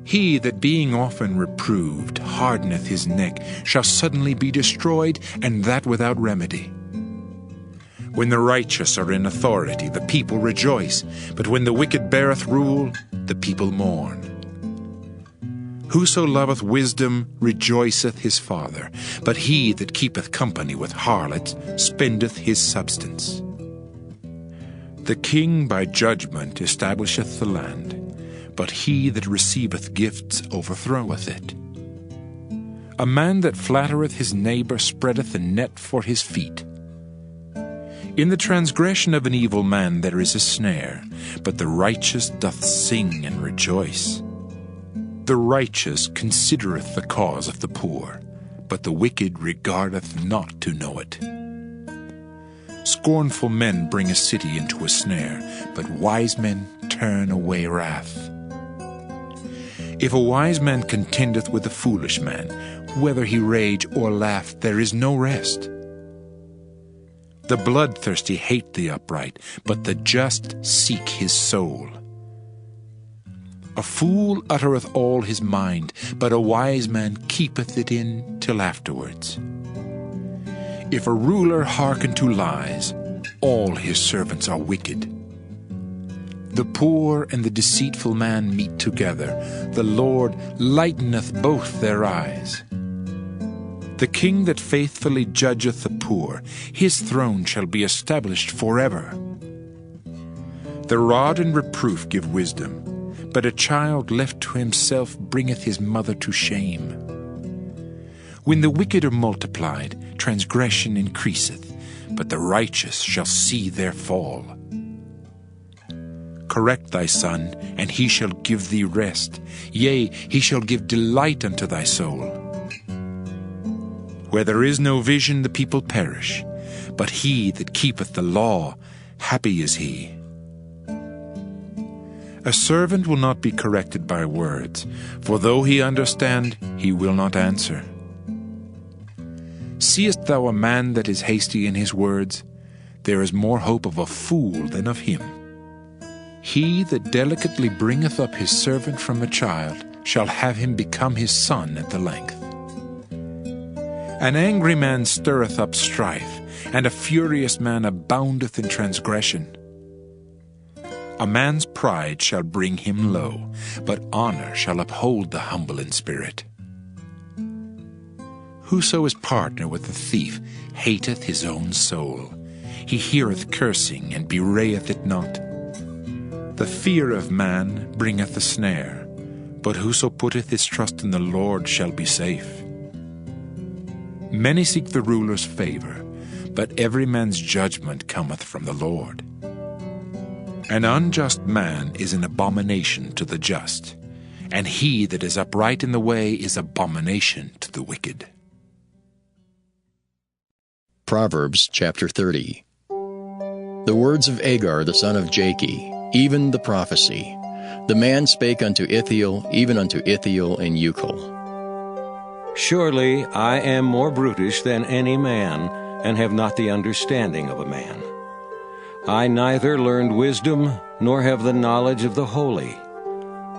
He that being often reproved hardeneth his neck shall suddenly be destroyed, and that without remedy. When the righteous are in authority, the people rejoice, but when the wicked beareth rule, the people mourn. Whoso loveth wisdom rejoiceth his father, but he that keepeth company with harlots spendeth his substance. The king by judgment establisheth the land, but he that receiveth gifts overthroweth it. A man that flattereth his neighbor spreadeth a net for his feet. In the transgression of an evil man there is a snare, but the righteous doth sing and rejoice. The righteous considereth the cause of the poor, but the wicked regardeth not to know it. Scornful men bring a city into a snare, but wise men turn away wrath. If a wise man contendeth with a foolish man, whether he rage or laugh, there is no rest. The bloodthirsty hate the upright, but the just seek his soul. A fool uttereth all his mind, but a wise man keepeth it in till afterwards. If a ruler hearken to lies, all his servants are wicked. The poor and the deceitful man meet together. The Lord lighteneth both their eyes. The king that faithfully judgeth the poor, his throne shall be established forever. The rod and reproof give wisdom, but a child left to himself bringeth his mother to shame. When the wicked are multiplied, transgression increaseth, but the righteous shall see their fall. Correct thy son, and he shall give thee rest. Yea, he shall give delight unto thy soul. Where there is no vision, the people perish, but he that keepeth the law, happy is he. A servant will not be corrected by words, for though he understand, he will not answer. Seest thou a man that is hasty in his words? There is more hope of a fool than of him. He that delicately bringeth up his servant from a child shall have him become his son at the length. An angry man stirreth up strife, and a furious man aboundeth in transgression. A man's pride shall bring him low, but honor shall uphold the humble in spirit. Whoso is partner with the thief hateth his own soul. He heareth cursing, and bewrayeth it not. The fear of man bringeth a snare, but whoso putteth his trust in the Lord shall be safe. Many seek the ruler's favor, but every man's judgment cometh from the Lord. An unjust man is an abomination to the just, and he that is upright in the way is abomination to the wicked. Proverbs chapter 30. The words of Agar the son of Jakeh, even the prophecy. The man spake unto Ithiel, even unto Ithiel in Ucal. Surely I am more brutish than any man, and have not the understanding of a man. I neither learned wisdom, nor have the knowledge of the holy.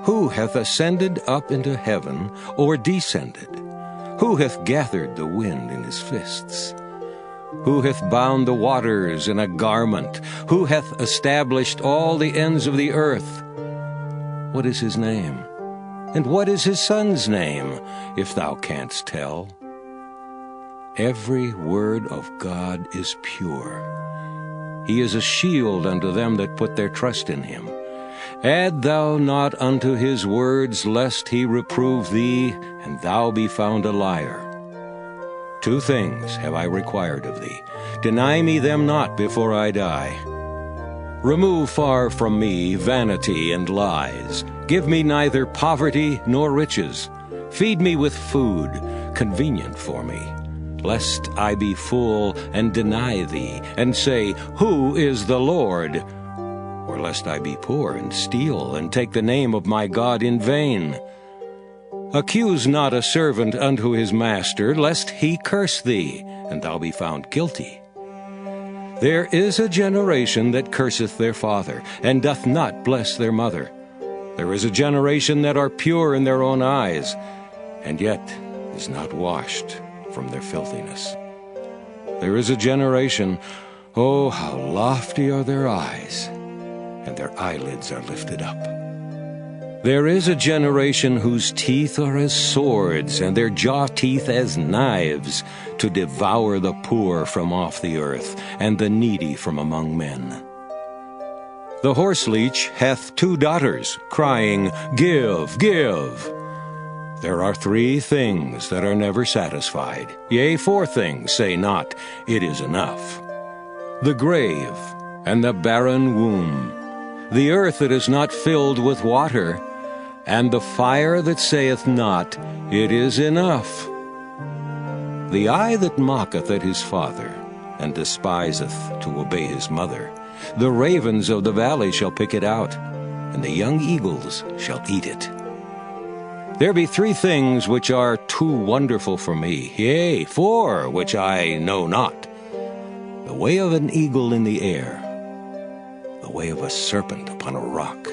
Who hath ascended up into heaven, or descended? Who hath gathered the wind in his fists? Who hath bound the waters in a garment? Who hath established all the ends of the earth? What is his name? And what is his son's name, if thou canst tell? Every word of God is pure. He is a shield unto them that put their trust in him. Add thou not unto his words, lest he reprove thee, and thou be found a liar. 2 things have I required of thee. Deny me them not before I die. Remove far from me vanity and lies. Give me neither poverty nor riches. Feed me with food, convenient for me, lest I be full and deny thee, and say, Who is the Lord? Or lest I be poor and steal, and take the name of my God in vain. Accuse not a servant unto his master, lest he curse thee, and thou be found guilty. There is a generation that curseth their father, and doth not bless their mother. There is a generation that are pure in their own eyes, and yet is not washed from their filthiness. There is a generation, oh, how lofty are their eyes, and their eyelids are lifted up. There is a generation whose teeth are as swords, and their jaw teeth as knives, to devour the poor from off the earth, and the needy from among men. The horseleech hath 2 daughters, crying, Give, give. There are 3 things that are never satisfied, yea, 4 things say not, It is enough. The grave, and the barren womb, the earth that is not filled with water, and the fire that saith not, It is enough. The eye that mocketh at his father, and despiseth to obey his mother, the ravens of the valley shall pick it out, and the young eagles shall eat it. There be 3 things which are too wonderful for me, yea, 4 which I know not. The way of an eagle in the air, the way of a serpent upon a rock,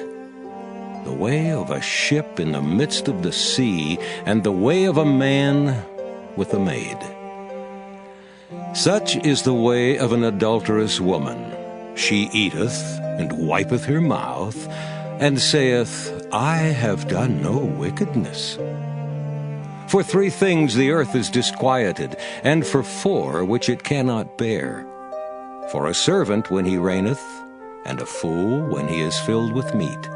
the way of a ship in the midst of the sea, and the way of a man with a maid. Such is the way of an adulterous woman. She eateth, and wipeth her mouth, and saith, I have done no wickedness. For 3 things the earth is disquieted, and for 4 which it cannot bear. For a servant when he reigneth, and a fool when he is filled with meat.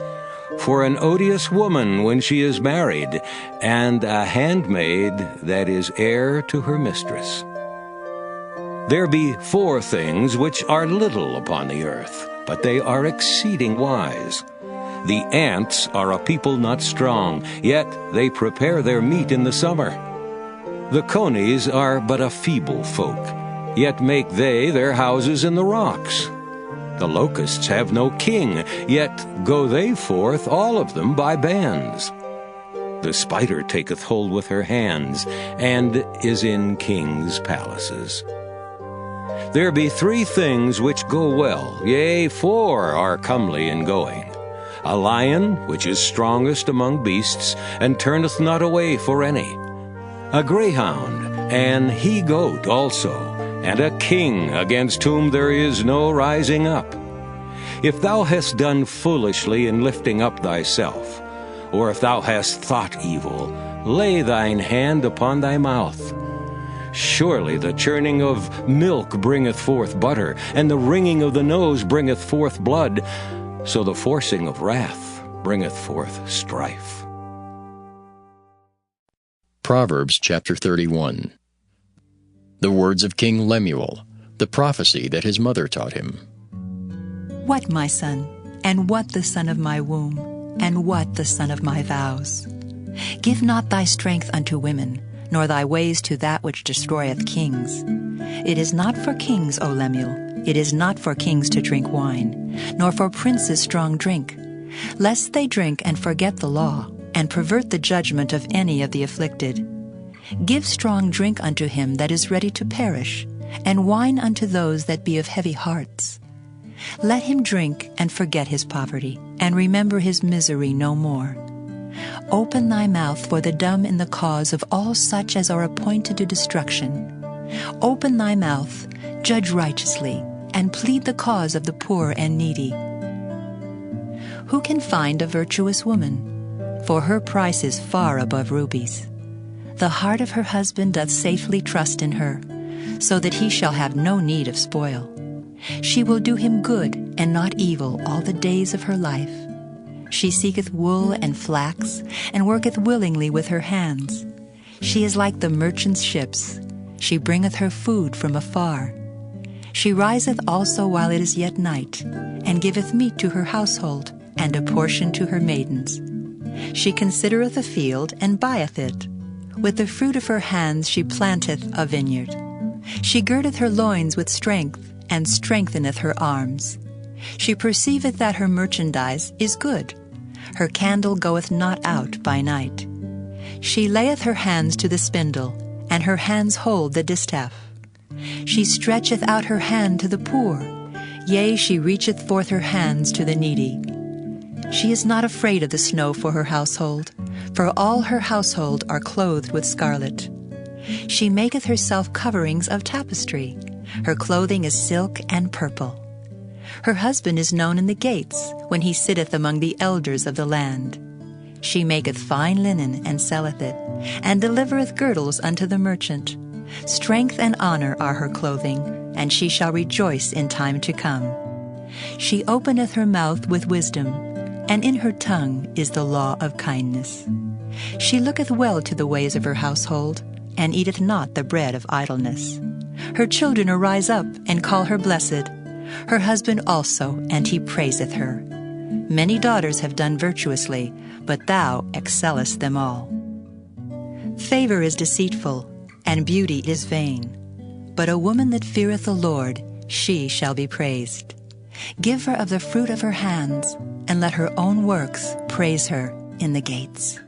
For an odious woman when she is married, and a handmaid that is heir to her mistress. There be 4 things which are little upon the earth, but they are exceeding wise. The ants are a people not strong, yet they prepare their meat in the summer. The conies are but a feeble folk, yet make they their houses in the rocks. The locusts have no king, yet go they forth all of them by bands. The spider taketh hold with her hands, and is in kings' palaces. There be 3 things which go well, yea, 4 are comely in going. A lion, which is strongest among beasts, and turneth not away for any. A greyhound, an he-goat also, and a king against whom there is no rising up. If thou hast done foolishly in lifting up thyself, or if thou hast thought evil, lay thine hand upon thy mouth. Surely the churning of milk bringeth forth butter, and the wringing of the nose bringeth forth blood, so the forcing of wrath bringeth forth strife. Proverbs chapter 31. The words of King Lemuel, the prophecy that his mother taught him. What, my son, and what the son of my womb, and what the son of my vows? Give not thy strength unto women, nor thy ways to that which destroyeth kings. It is not for kings, O Lemuel, it is not for kings to drink wine, nor for princes strong drink, lest they drink and forget the law, and pervert the judgment of any of the afflicted. Give strong drink unto him that is ready to perish, and wine unto those that be of heavy hearts. Let him drink and forget his poverty, and remember his misery no more. Open thy mouth for the dumb in the cause of all such as are appointed to destruction. Open thy mouth, judge righteously, and plead the cause of the poor and needy. Who can find a virtuous woman? For her price is far above rubies. The heart of her husband doth safely trust in her, so that he shall have no need of spoil. She will do him good and not evil all the days of her life. She seeketh wool and flax, and worketh willingly with her hands. She is like the merchant's ships. She bringeth her food from afar. She riseth also while it is yet night, and giveth meat to her household, and a portion to her maidens. She considereth a field, and buyeth it. With the fruit of her hands she planteth a vineyard. She girdeth her loins with strength, and strengtheneth her arms. She perceiveth that her merchandise is good. Her candle goeth not out by night. She layeth her hands to the spindle, and her hands hold the distaff. She stretcheth out her hand to the poor, yea, she reacheth forth her hands to the needy. She is not afraid of the snow for her household, for all her household are clothed with scarlet. She maketh herself coverings of tapestry. Her clothing is silk and purple. Her husband is known in the gates, when he sitteth among the elders of the land. She maketh fine linen, and selleth it, and delivereth girdles unto the merchant. Strength and honor are her clothing, and she shall rejoice in time to come. She openeth her mouth with wisdom, and in her tongue is the law of kindness. She looketh well to the ways of her household, and eateth not the bread of idleness. Her children arise up, and call her blessed. Her husband also, and he praiseth her. Many daughters have done virtuously, but thou excellest them all. Favor is deceitful, and beauty is vain. But a woman that feareth the Lord, she shall be praised. Give her of the fruit of her hands, and let her own works praise her in the gates.